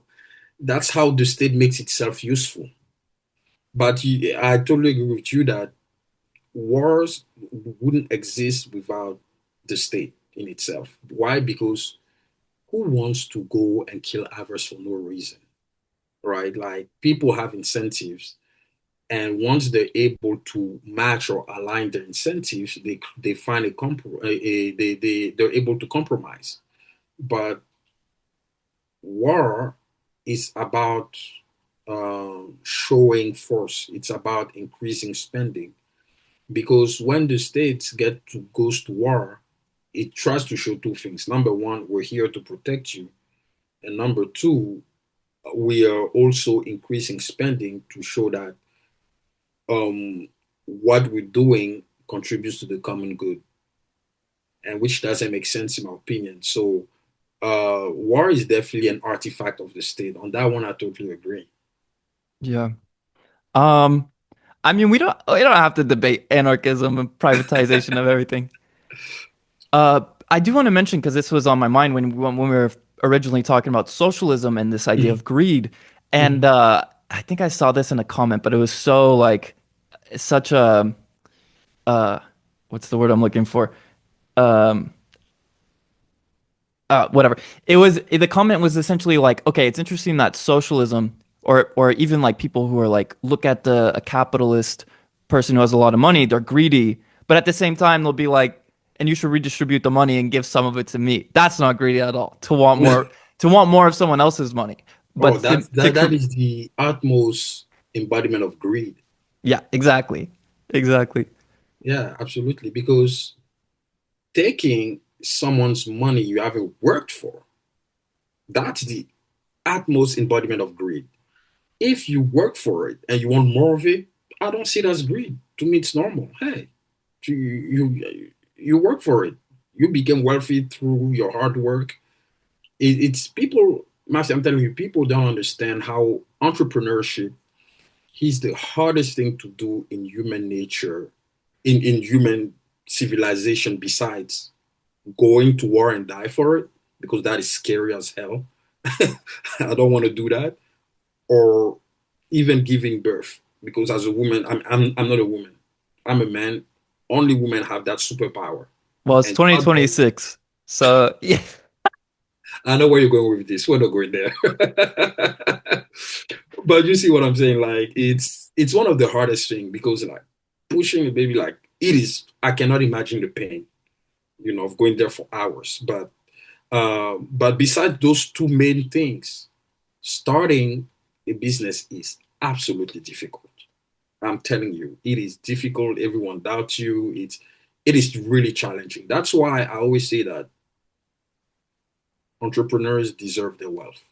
that's how the state makes itself useful. But I totally agree with you that wars wouldn't exist without the state in itself. Why? Because who wants to go and kill others for no reason, right? Like people have incentives, and once they're able to match or align their incentives, they find they're able to compromise. But war is about showing force. It's about increasing spending because when the states goes to war, it tries to show two things. Number one, we're here to protect you, and number two, we are also increasing spending to show that what we're doing contributes to the common good, and which doesn't make sense in my opinion. So, war is definitely an artifact of the state. On that one, I totally agree. Yeah. Um, I mean, we don't have to debate anarchism and privatization of everything. I do want to mention because this was on my mind when we were originally talking about socialism and this idea Mhm, of greed, and mhm. I think I saw this in a comment, but it was so like such a uh, what's the word I'm looking for? Um, whatever. The comment was essentially like, okay, it's interesting that socialism or even like people who are like look at a capitalist person who has a lot of money, they're greedy, but at the same time they'll be like, and you should redistribute the money and give some of it to me. That's not greedy at all. To want more of someone else's money, Oh, but that is the utmost embodiment of greed. yeah, exactly, exactly. Yeah, absolutely. Because taking someone's money you haven't worked for, that's the utmost embodiment of greed. If you work for it and you want more of it, I don't see it as greed. To me, it's normal. Hey, you work for it. You became wealthy through your hard work. It's people, Matthew, I'm telling you, people don't understand how entrepreneurship is the hardest thing to do in human nature, in human civilization, besides going to war and die for it, because that is scary as hell. I don't want to do that. Or even giving birth, because as a woman, I'm not a woman. I'm a man. Only women have that superpower. Well, it's And God knows, 2026, so yeah. I know where you're going with this. We're not going there. But you see what I'm saying? Like it's one of the hardest thing because like pushing a baby, like it is. I cannot imagine the pain, of going there for hours. But besides those two main things, starting a business is absolutely difficult. I'm telling you, it is difficult. Everyone doubts you. It is really challenging. That's why I always say that entrepreneurs deserve their wealth.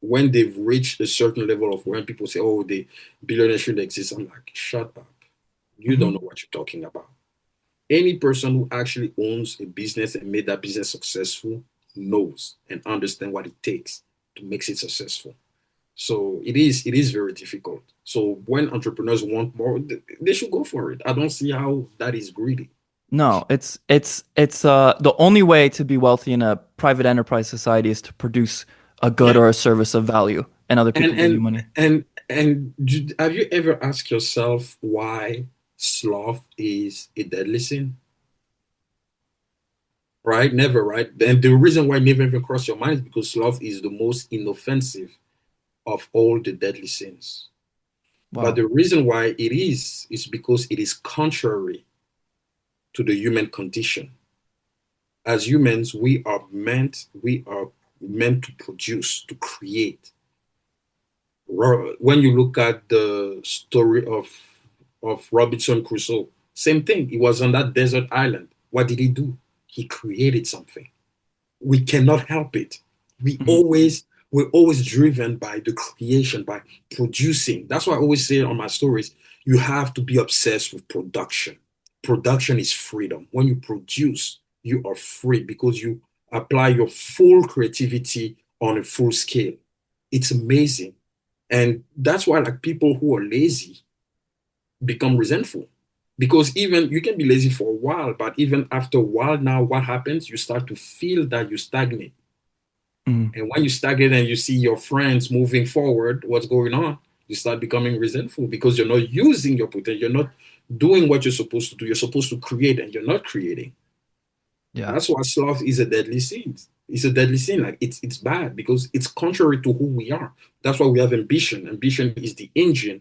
When they've reached a certain level of when people say, "Oh, the billionaire should exist," I'm like, "Shut up! You don't know Mhm. what you're talking about." Any person who actually owns a business and made that business successful knows and understands what it takes to make it successful. So it is very difficult. So when entrepreneurs want more, they should go for it. I don't see how that is greedy. No, it's the only way to be wealthy in a private enterprise society is to produce a good Yeah. or a service of value, and other And people give you and money. have you ever asked yourself why sloth is a deadly sin? Right? Never, right? And the reason why it never even crossed your mind is because sloth is the most inoffensive of all the deadly sins. But Wow. the reason why it is because it is contrary to the human condition. As humans, we are meant to produce, to create. When you look at the story of Robinson Crusoe, same thing. He was on that desert island. What did he do? He created something. We cannot help it. We Mhm. always we're always driven by the creation, by producing. That's why I always say on my stories, you have to be obsessed with production. Production is freedom. When you produce, you are free because you apply your full creativity on a full scale. It's amazing. And that's why like people who are lazy become resentful. Because even you can be lazy for a while, but even after a while now, what happens? You start to feel that you stagnate. Mhm. And when you stagnate and you see your friends moving forward, what's going on? You start becoming resentful because you're not using your potential. You're not doing what you're supposed to do. You're supposed to create and you're not creating. Yeah. That's why sloth is a deadly sin. It's a deadly sin. Like it's bad because it's contrary to who we are. That's why we have ambition. Ambition is the engine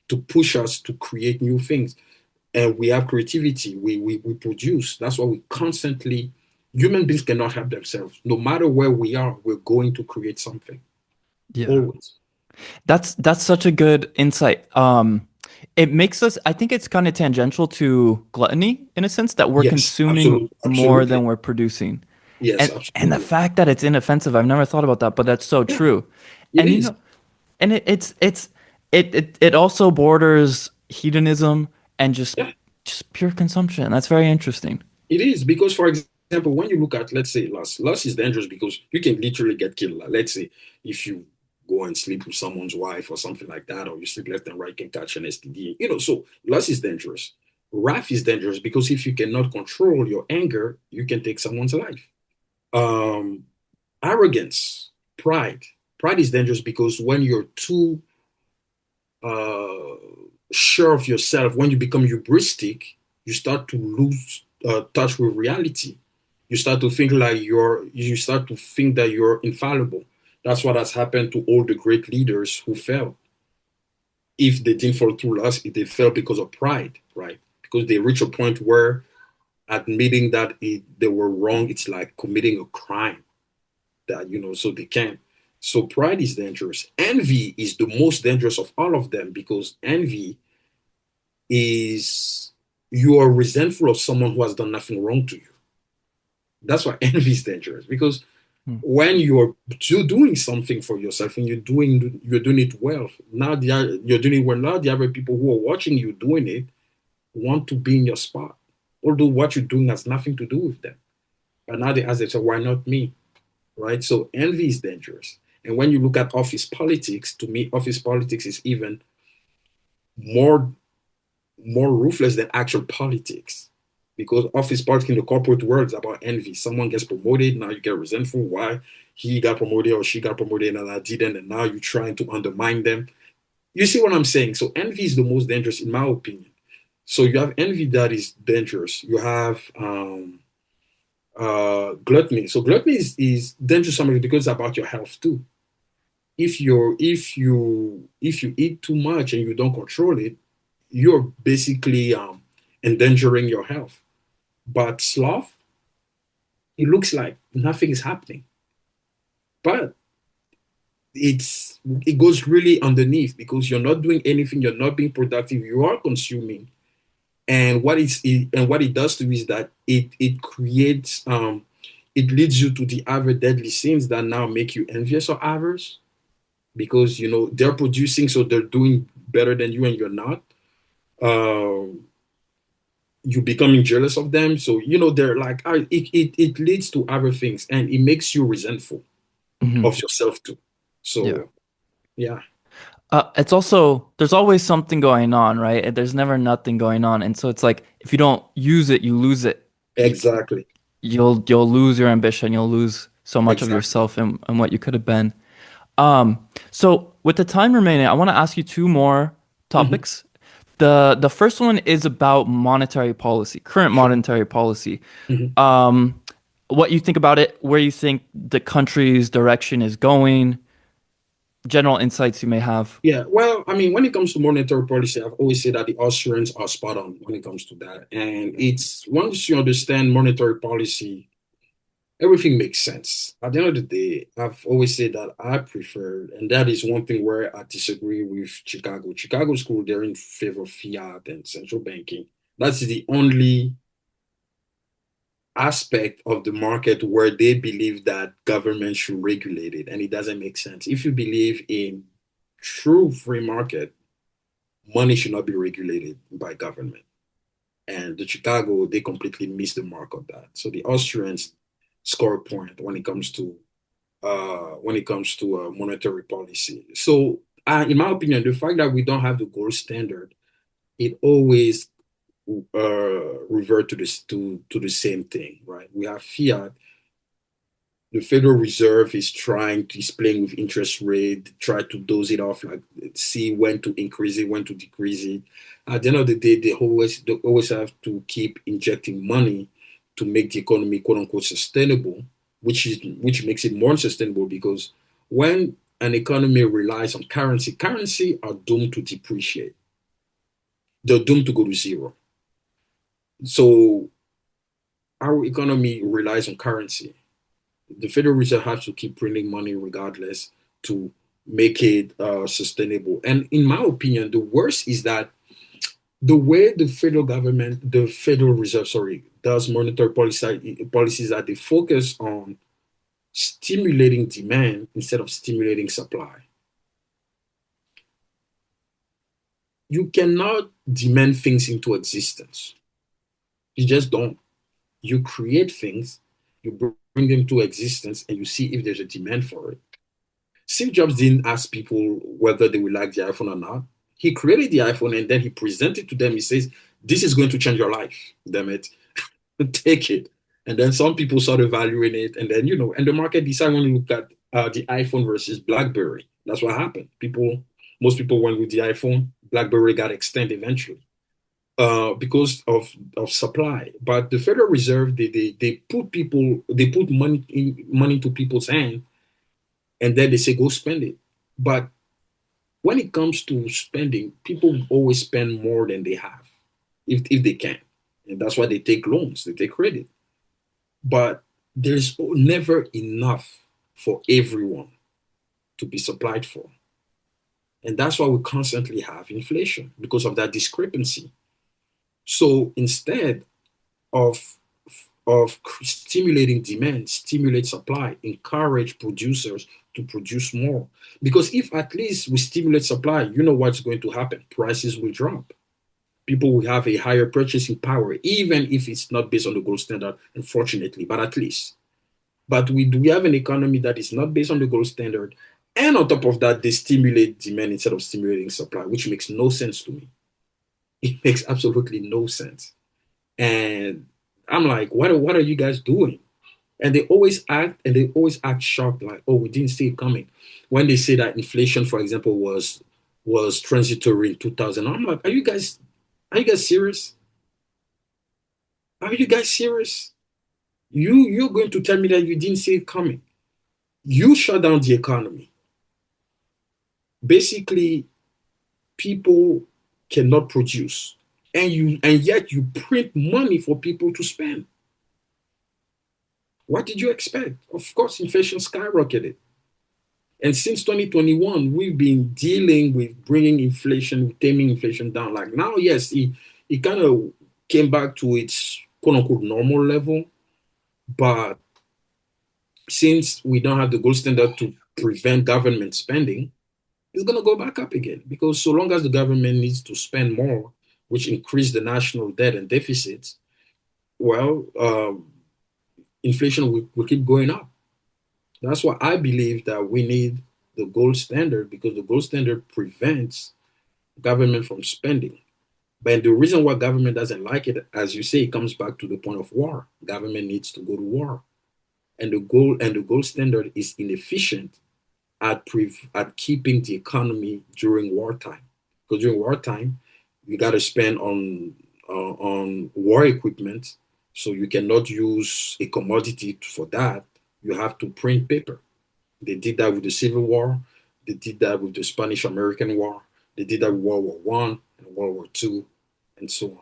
to push us to create new things. And we have creativity. We produce. That's why we constantly human beings cannot help themselves. No matter where we are, we're going to create something. Yeah. Always. That's such a good insight. It makes us, I think it's kind of tangential to gluttony in a sense that we're Yes, consuming absolutely, more absolutely. than we're producing. Yes, And the absolutely. fact that it's inoffensive, I've never thought about that, but that's so Yeah, true. it And you is. know, and it also borders hedonism and Yeah, just pure consumption. That's very interesting. it is because, for example, when you look at, let's say, lust is dangerous because you can literally get killed. Like, let's say, if you go and sleep with someone's wife or something like that, or you sleep left and right, can catch an STD. So lust is dangerous. Wrath is dangerous because if you cannot control your anger, you can take someone's life. Um, Arrogance, pride. Pride is dangerous because when you're too uh, sure of yourself, when you become hubristic, you start to lose touch with reality. You start to think that you're infallible. That's what has happened to all the great leaders who fell. If they didn't fall through lust, they fell because of pride, right? Because they reach a point where admitting that they were wrong, it's like committing a crime so they can. So pride is dangerous. Envy is the most dangerous of all of them because envy is you are resentful of someone who has done nothing wrong to you. That's why envy is dangerous because Hmm. when you're doing something for yourself and you're doing it well, you're doing it well. Now the other people who are watching you doing it want to be in your spot, although what you're doing has nothing to do with them. But now they ask themselves, why not me? Right? So envy is dangerous. And when you look at office politics, to me, office politics is even more more ruthless than actual politics. Because office politics in the corporate world is about envy. Someone gets promoted, now you get resentful. Why he got promoted or she got promoted and I didn't, and now you're trying to undermine them. You see what I'm saying? So envy is the most dangerous, in my opinion. So you have envy that is dangerous. You have gluttony. So gluttony is dangerous sometimes because it's about your health too. If you eat too much and you don't control it, you're basically endangering your health. But sloth, it looks like nothing is happening, but it goes really underneath because you're not doing anything, you're not being productive, you are consuming, and what it does to you is that it creates it leads you to the other deadly sins that now make you envious of others because they're producing, so they're doing better than you and you're not. Um, you becoming jealous of them. So they're like it leads to other things and it makes you resentful Hmm. of yourself too. Yeah. So yeah, It's also there's always something going on, right? And there's never nothing going on, and so it's like if you don't use it, you lose it. You, exactly, you'll lose your ambition. You'll lose so much of exactly. yourself and what you could have been. So with the time remaining, I want to ask you two more Hmm. topics. The first one is about monetary policy, current Sure. monetary policy. Hmm. Um, what you think about it, where you think the country's direction is going, general insights you may have. Yeah, well, I mean, when it comes to monetary policy, I've always said that the Austrians are spot on when it comes to that. And it's once you understand monetary policy, everything makes sense. At the end of the day, I've always said that I prefer, and that is one thing where I disagree with Chicago. Chicago school, they're in favor of fiat and central banking. That's the only aspect of the market where they believe that government should regulate it, and it doesn't make sense. If you believe in true free market, money should not be regulated by government. And the Chicago, they completely missed the mark of that. So the Austrians score a point when it comes to monetary policy. So, in my opinion, the fact that we don't have the gold standard, it always revert to this to the same thing, right? We have fiat, The Federal Reserve is playing with interest rate, try to dose it off, like see when to increase it, when to decrease it. At the end of the day, they always have to keep injecting money to make the economy quote unquote sustainable, which makes it more unsustainable because when an economy relies on currency are doomed to depreciate. They're doomed to go to zero. So our economy relies on currency. The Federal Reserve has to keep printing money regardless to make it sustainable. And in my opinion, the worst is that the way the Federal Reserve, sorry, does monetary policies that they focus on stimulating demand instead of stimulating supply. You cannot demand things into existence. You just don't. You create things, you bring them to existence, and you see if there's a demand for it. Steve Jobs didn't ask people whether they would like the iPhone or not. He created the iPhone and then he presented to them. He says, "This is going to change your life. Damn it, take it." And then some people started valuing it, and then and the market decided when you look at the iPhone versus BlackBerry. That's what happened. Most people went with the iPhone. BlackBerry got extinct eventually because of supply. But the Federal Reserve, they put money into people's hand, and then they say go spend it. But when it comes to spending, people always spend more than they have, if they can, and that's why they take loans, they take credit. But there's never enough for everyone to be supplied for, and that's why we constantly have inflation because of that discrepancy. So instead of stimulating demand, stimulate supply, encourage producers to produce more. Because if at least we stimulate supply, you know what's going to happen? Prices will drop. People will have a higher purchasing power, even if it's not based on the gold standard, unfortunately, but at least. But we have an economy that is not based on the gold standard. And on top of that, they stimulate demand instead of stimulating supply, which makes no sense to me. It makes absolutely no sense. And I'm like, what are you guys doing? And they always act shocked, like, oh, we didn't see it coming. When they say that inflation, for example, was transitory in 2000, I'm like, are you guys serious? Are you guys serious? You're going to tell me that you didn't see it coming? You shut down the economy. Basically, people cannot produce, and yet you print money for people to spend. What did you expect? Of course, inflation skyrocketed. And since 2021, we've been dealing with bringing inflation, taming inflation down. Like now, yes, it kind of came back to its quote unquote normal level. But since we don't have the gold standard to prevent government spending, it's going to go back up again. Because so long as the government needs to spend more, which increase the national debt and deficits, well, inflation will keep going up. That's why I believe that we need the gold standard because the gold standard prevents government from spending. But the reason why government doesn't like it, as you say, it comes back to the point of war. Government needs to go to war. And the gold standard is inefficient at keeping the economy during wartime. Because during wartime, you got to spend on war equipment, so you cannot use a commodity for that. You have to print paper. They did that with the Civil War. They did that with the Spanish American War. They did that with World War One and World War Two, and so on.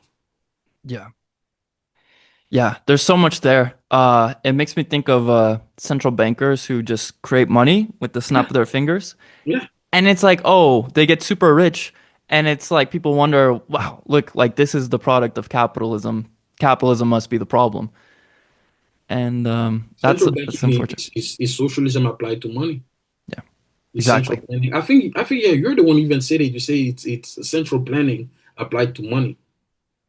Yeah. Yeah, there's so much there. It makes me think of central bankers who just create money with the Yeah, snap of their fingers. yeah. And it's like, oh, they get super rich. And it's like people wonder, wow, look, like this is the product of capitalism. Capitalism must be the problem. And Central that's banking unfortunate. is socialism applied to money. Yeah, It's central exactly. planning. I think yeah, you're the one who even said it. You say it's central planning applied to money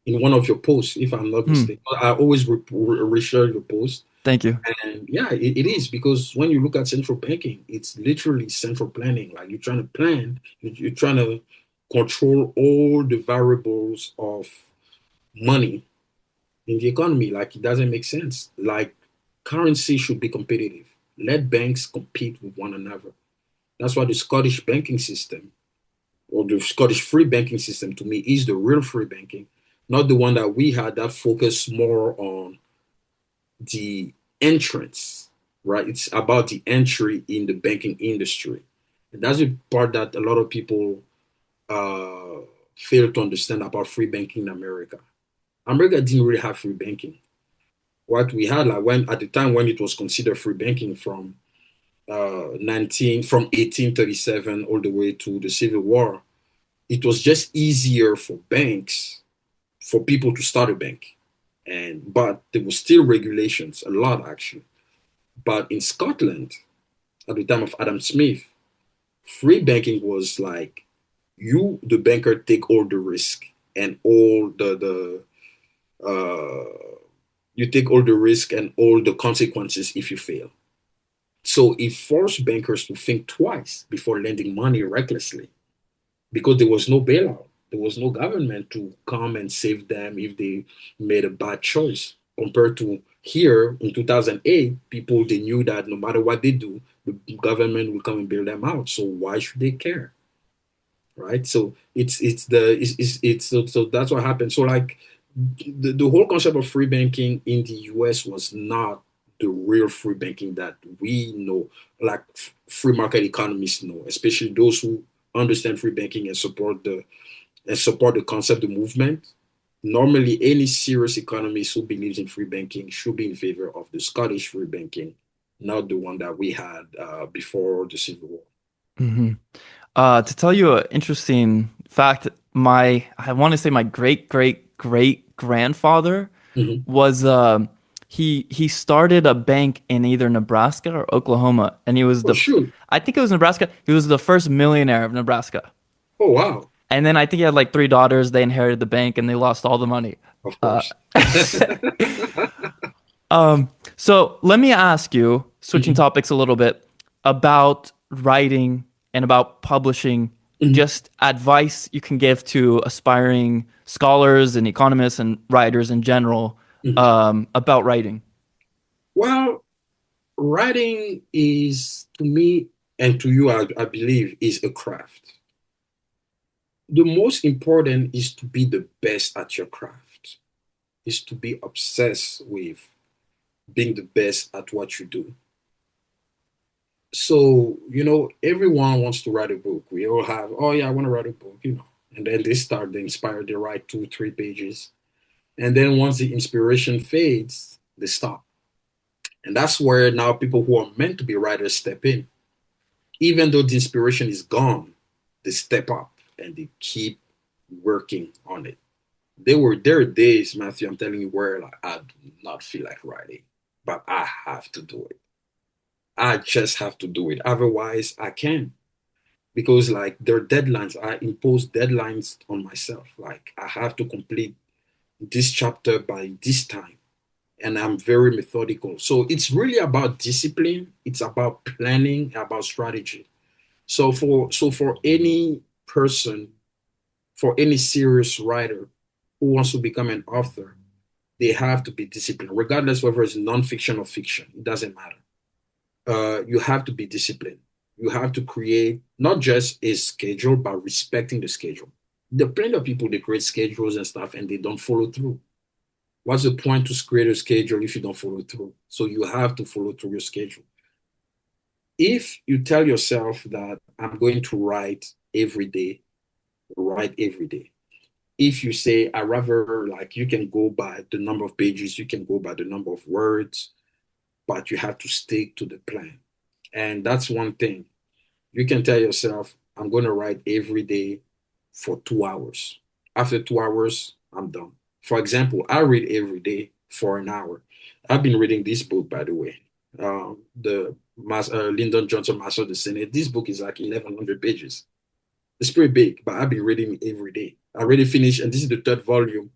in one of your posts, if I'm not Hmm. mistaken. I always reshare your post. Thank you. And yeah, it is because when you look at central banking, it's literally central planning. Like you're trying to plan, you're trying to control all the variables of money in the economy. Like it doesn't make sense. Like currency should be competitive. Let banks compete with one another. That's why the Scottish banking system or the Scottish free banking system to me is the real free banking, not the one that we had that focused more on the entrance, right? It's about the entry in the banking industry. And that's the part that a lot of people uh, fail to understand about free banking in America. America didn't really have free banking. What we had, like when at the time when it was considered free banking from 1837 all the way to the Civil War, it was just easier for banks for people to start a bank, and but there was still regulations, a lot actually. But in Scotland, at the time of Adam Smith, free banking was like you, the banker, take all the risk and all the you take all the risk and all the consequences if you fail. So it forced bankers to think twice before lending money recklessly because there was no bailout. There was no government to come and save them if they made a bad choice. Compared to here in 2008, people they knew that no matter what they do, the government will come and bail them out. So why should they care, right? So so that's what happened. So like the whole concept of free banking in the US was not the real free banking that we know, like free market economists know, especially those who understand free banking and support the concept, the movement. Normally, any serious economist who believes in free banking should be in favor of the Scottish free banking, not the one that we had before the Civil War. Hmm. To tell you an interesting fact, I want to say my great great great grandfather Mhm. was he started a bank in either Nebraska or Oklahoma, and he was Oh, shoot. I think it was Nebraska. He was the first millionaire of Nebraska. Oh, wow. And then I think he had like three daughters. They inherited the bank and they lost all the money. Of Uh, course. so let me ask you, switching Mhm. topics a little bit, about writing and about publishing, Mhm. just advice you can give to aspiring scholars and economists and writers in general Mhm. about writing. Well, writing is, to me and to you, I believe, is a craft. The most important is to be the best at your craft, is to be obsessed with being the best at what you do. So, everyone wants to write a book. We all have, oh yeah, I want to write a book. And then they start, they inspire, they write 2, 3 pages. And then once the inspiration fades, they stop. And that's where now people who are meant to be writers step in. Even though the inspiration is gone, they step up and they keep working on it. There are days, Matthew, I'm telling you, where like I do not feel like writing, but I have to do it. I just have to do it. Otherwise, I can't. Because like there are deadlines. I impose deadlines on myself. Like I have to complete this chapter by this time. And I'm very methodical. So it's really about discipline, it's about planning, about strategy. So for any person, for any serious writer who wants to become an author, they have to be disciplined, regardless whether it's nonfiction or fiction. It doesn't matter. You have to be disciplined. You have to create not just a schedule, but respecting the schedule. There are plenty of people they create schedules and stuff and they don't follow through. What's the point to create a schedule if you don't follow through? So you have to follow through your schedule. If you tell yourself that I'm going to every day, write every day. If you say I rather like you can go by the number of pages, you can go by the number of words, but you have to stick to the plan. And that's one thing. You can tell yourself, I'm going to write every day for 2 hours. After 2 hours, I'm done. For example, I read every day for an hour. I've been reading this book, by the way, the Lyndon Johnson Master of the Senate. This book is like 1,100 pages. It's pretty big, but I've been reading it every day. I already finished, and this is the third volume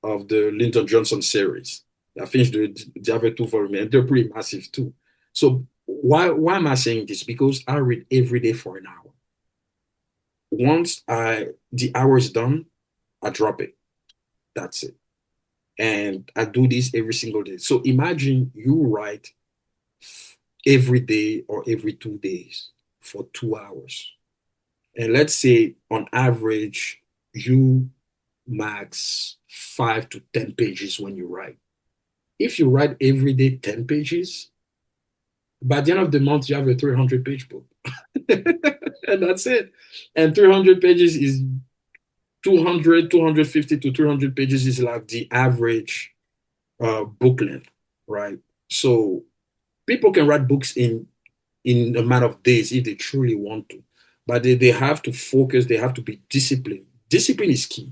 of the Lyndon Johnson series. I finished the other two volumes, and they're pretty massive too. So why am I saying this? Because I read every day for an hour. Once the hour is done, I drop it. That's it. And I do this every single day. So imagine you write every day or every 2 days for 2 hours. And let's say on average, you max 5 to 10 pages when you write. If you write every day 10 pages, by the end of the month, you have a 300-page book. And that's it. And 300 pages is 200, 250 to 300 pages is like the average book length, right? So people can write books in a matter of days if they truly want to, but they have to focus. They have to be disciplined. Discipline is key.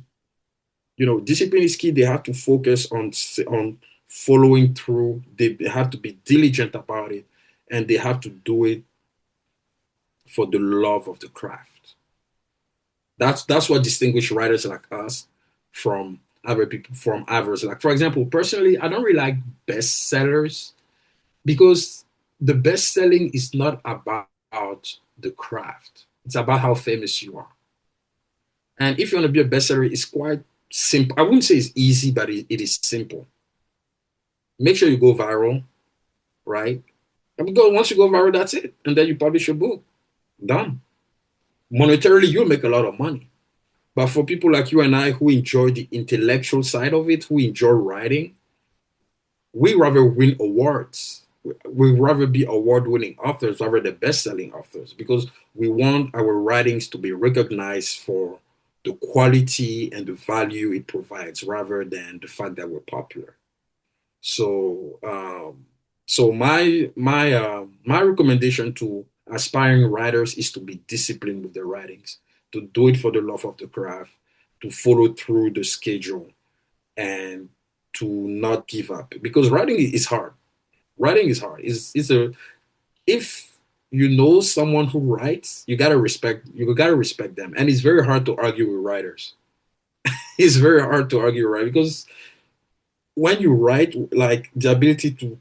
Discipline is key. They have to focus on following through. They have to be diligent about it, and they have to do it for the love of the craft. That's what distinguishes writers like us from other people, from others. Like, for example, personally, I don't really like bestsellers because the best selling is not about the craft. It's about how famous you are. And if you want to be a bestseller, it's quite simple. I wouldn't say it's easy, but it is simple. Make sure you go viral, right? And once you go viral, that's it. And then you publish your book. Done. Monetarily, you'll make a lot of money. But for people like you and I who enjoy the intellectual side of it, who enjoy writing, we rather win awards. We rather be award-winning authors rather than best-selling authors because we want our writings to be recognized for the quality and the value it provides rather than the fact that we're popular. So, my recommendation to aspiring writers is to be disciplined with their writings, to do it for the love of the craft, to follow through the schedule, and to not give up because writing is hard. Writing is hard. It's a If you know someone who writes, you gotta respect them, and it's very hard to argue with writers. It's very hard to argue, right? Because when you write, like the ability to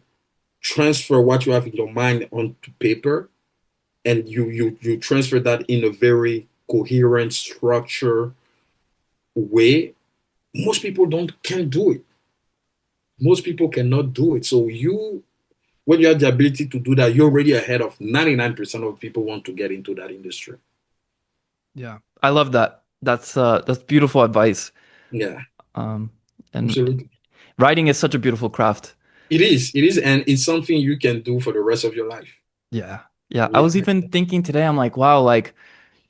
transfer what you have in your mind onto paper, and you transfer that in a very coherent structure way, most people don't can do it. Most people cannot do it. So when you have the ability to do that, you're already ahead of 99% of people want to get into that industry. Yeah, I love that. That's beautiful advice. Yeah, Um, and absolutely. writing is such a beautiful craft. It is, and it's something you can do for the rest of your life. Yeah. Yeah. I Yeah, was even thinking today, I'm like, wow, like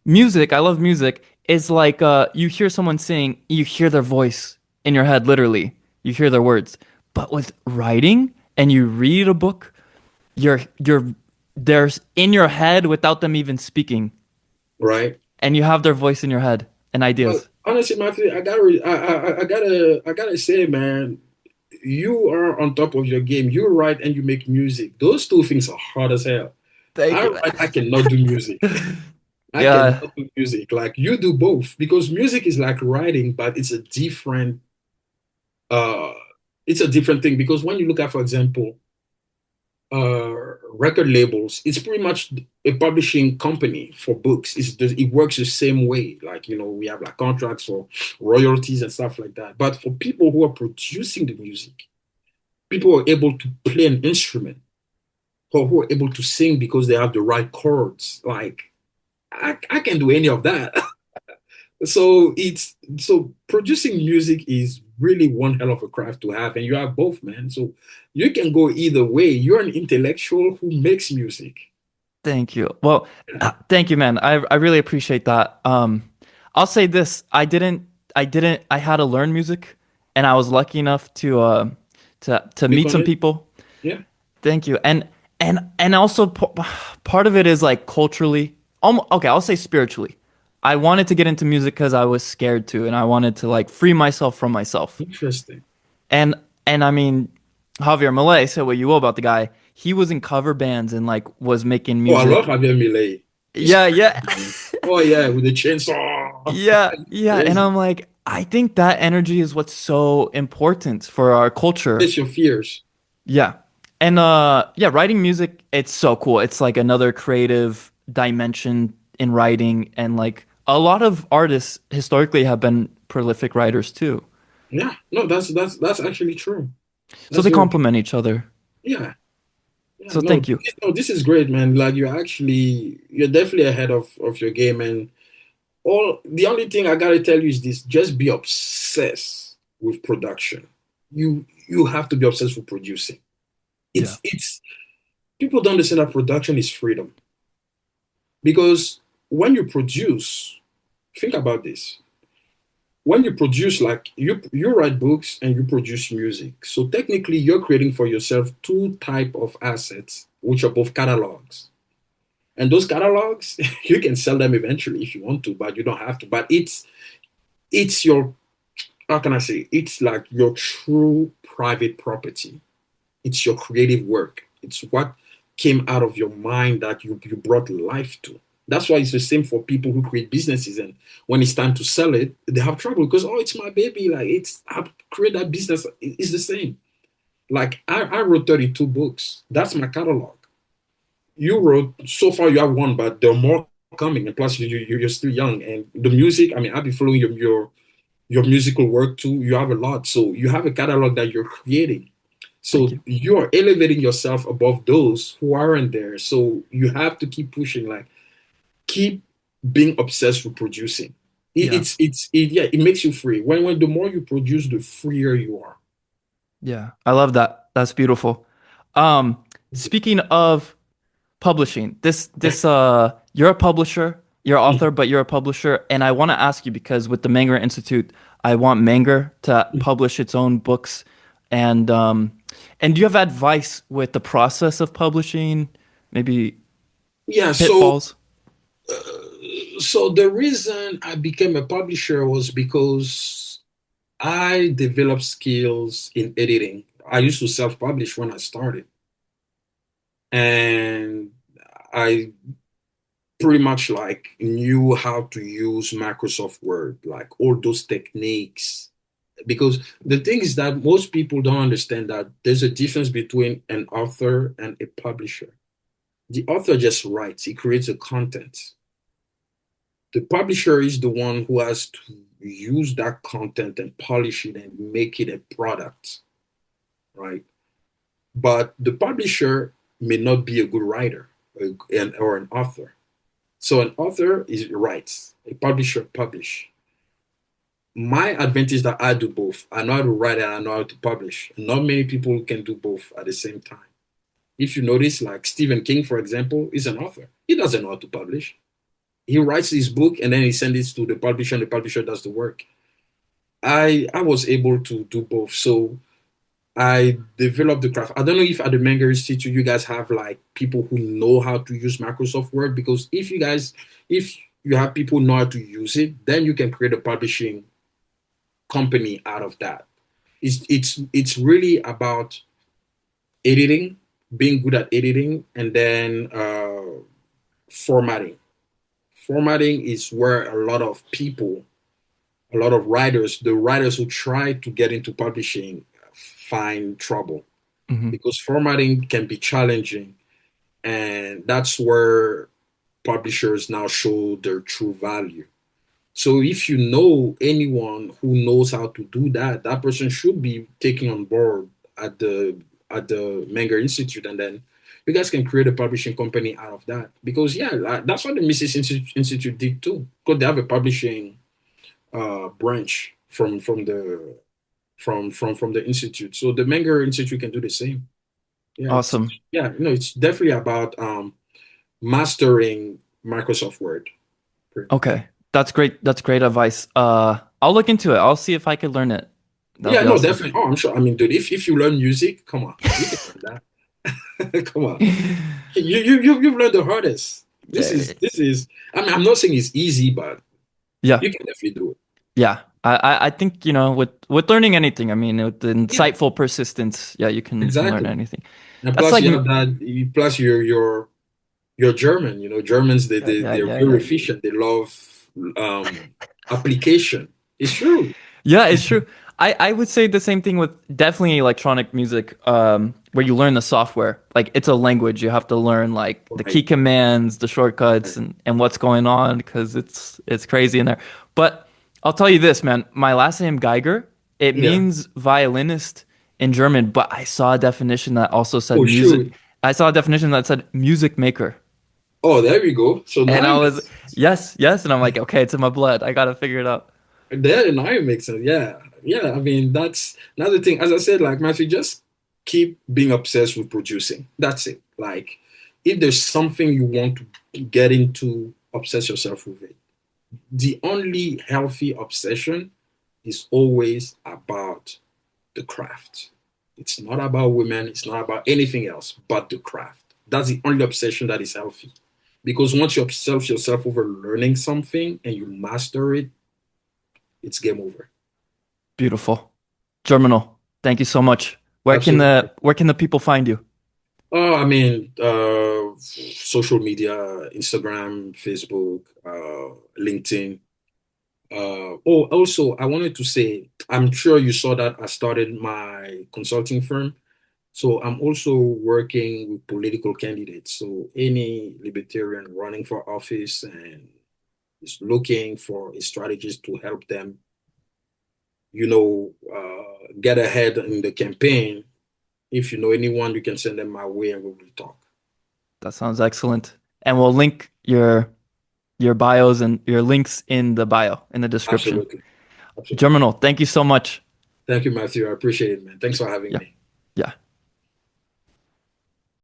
music, I love music. It's like you hear someone sing, you hear their voice in your head, literally. You hear their words. But with writing and you read a book, you're there's in your head without them even speaking. right. And you have their voice in your head and Well, ideas. honestly, Matthew, I gotta say, man, you are on top of your game. You write and you make music. Those two things are hard as hell. Thank I you. write, I cannot do music. I Yeah. cannot do music. Like you do both because music is like writing, but uh it's a different thing because when you look at, for example, record labels, it's pretty much a publishing company for books. It works the same way. Like, we have like contracts for royalties and stuff like that. But for people who are producing the music, people are able to play an instrument or who are able to sing because they have the right chords. Like I can do any of that. So producing music is really one hell of a craft to have, and you have both, man. So you can go either way. You're an intellectual who makes music. Thank you. Well, thank you, man. I really appreciate that. I'll say this. I had to learn music and I was lucky enough to meet Become some it? people. Yeah, Thank you. And also part of it is like culturally, okay, I'll say spiritually. I wanted to get into music because I was scared to, and I wanted to like free myself from myself. interesting. And and I mean, Javier Malay said what you will about the guy. He was in cover bands and like was making Oh, I love music. Javier Milei. He's Yeah, crazy, yeah. man. Oh yeah, with the chainsaw. Yeah, yeah. And Crazy. I'm like, I think that energy is what's so important for our culture. Face your fears. Yeah. And yeah, writing music, it's so cool. It's like another creative dimension in writing, and like a lot of artists historically have been prolific writers too. Yeah, no, that's actually true. So That's they very true. complement each other. Yeah, Yeah, So no, thank you. no, this is great, man. Like you're definitely ahead of your game, and all the only thing I gotta tell you is this: just be obsessed with production. You have to be obsessed with producing. Yeah. It's people don't understand that production is freedom because when you produce, think about this. When you produce, like you write books and you produce music, so technically you're creating for yourself two type of assets, which are both catalogs. And those catalogs, you can sell them eventually if you want to, but you don't have to. But it's your, how can I say, it's like your true private property. It's your creative work. It's what came out of your mind that you brought life to. That's why it's the same for people who create businesses, and when it's time to sell it, they have trouble because, oh, it's my baby. Like it's I create that business. It's the same. Like I wrote 32 books. That's my catalog. You wrote, so far you have one, but there are more coming, and plus you're still young, and the music, I mean, I'll be following your musical work too. You have a lot, so you have a catalog that you're creating, Thank so you. you are elevating yourself above those who aren't there, so you have to keep pushing, like keep being obsessed with producing. Yeah. Yeah, it makes you free. When the more you produce, the freer you are. Yeah. I love that. That's beautiful. Speaking of publishing, you're a publisher, you're an author, but you're a publisher, and I want to ask you because with the Menger Institute, I want Menger to publish its own books, and do you have advice with the process of publishing, maybe Yeah, pitfalls? so the reason I became a publisher was because I developed skills in editing. I used to self-publish when I started, and I pretty much like knew how to use Microsoft Word, like all those techniques. Because the thing is that most people don't understand that there's a difference between an author and a publisher. The author just writes, he creates a content. The publisher is the one who has to use that content and polish it and make it a product, right? But the publisher may not be a good writer or an author. So an author is writes, a publisher publish. My advantage is that I do both. I know how to write and I know how to publish. Not many people can do both at the same time. If you notice, like Stephen King, for example, is an author. He doesn't know how to publish. He writes his book and then he sends it to the publisher, and the publisher does the work. I was able to do both. So I developed the craft. I don't know if at the Menger Institute you guys have like people who know how to use Microsoft Word, because if you have people who know how to use it, then you can create a publishing company out of that. It's really about editing, being good at editing, and then formatting. Formatting is where a lot of people, a lot of writers, the writers who try to get into publishing find trouble Hmm. because formatting can be challenging, and that's where publishers now show their true value. So if you know anyone who knows how to do that, that person should be taken on board at the Menger Institute, and then you guys can create a publishing company out of that. Because yeah, that's what the Mises Institute did too. Because they have a publishing branch from the institute. So the Menger Institute can do the same. Yeah, Awesome. it's definitely about mastering Microsoft Word, pretty much. Okay. That's great. That's great advice. I'll look into it. I'll see if I could learn it. That would Yeah, be no, awesome. definitely. Oh, I'm sure. I mean, dude, if you learn music, come on, you can learn that. Come on, you've learned the hardest. Yeah. This is. I mean, I'm not saying it's easy, but Yeah. you can definitely do it. Yeah. I think, with learning anything, I mean, with the Yeah, insightful persistence, yeah, you can learn exactly. anything. And That's plus, like you have that. Plus, you're German. Germans yeah, yeah, they're yeah, very yeah. efficient. They love application. It's true. Yeah, it's true. I would say the same thing with definitely electronic music, where you learn the software. Like it's a language. You have to learn like the key Right. commands, the shortcuts, and what's going on because it's crazy in there. But I'll tell you this, man. My last name Geiger, it Yeah. means violinist in German, but I saw a definition that also said Oh, music shoot. I saw a definition that said music maker. Oh, there we go. So And now I it was, makes sense. yes, yes. And I'm like, okay, it's in my blood. I gotta figure it out. There now it makes sense. Yeah. Yeah. I mean, that's another thing. As I said, like Matthew, just keep being obsessed with producing. That's it. Like if there's something you want to get into, obsess yourself with it. The only healthy obsession is always about the craft. It's not about women, it's not about anything else but the craft. That's the only obsession that is healthy. Because once you obsess yourself over learning something and you master it, it's game over. Beautiful. Germinal. Thank you so much. Absolutely. Where can the people find you? Oh, I mean, social media, Instagram, Facebook, LinkedIn. Oh, also, I wanted to say, I'm sure you saw that I started my consulting firm. So I'm also working with political candidates. So any libertarian running for office and is looking for a strategist to help them, get ahead in the campaign. If you know anyone, you can send them my way and we will talk. That sounds excellent. And we'll link your bios and your links in the bio, in the description. Absolutely. Absolutely. Germinal, thank you so much. Thank you, Matthew. I appreciate it, man. Thanks for having Yeah. me. Yeah.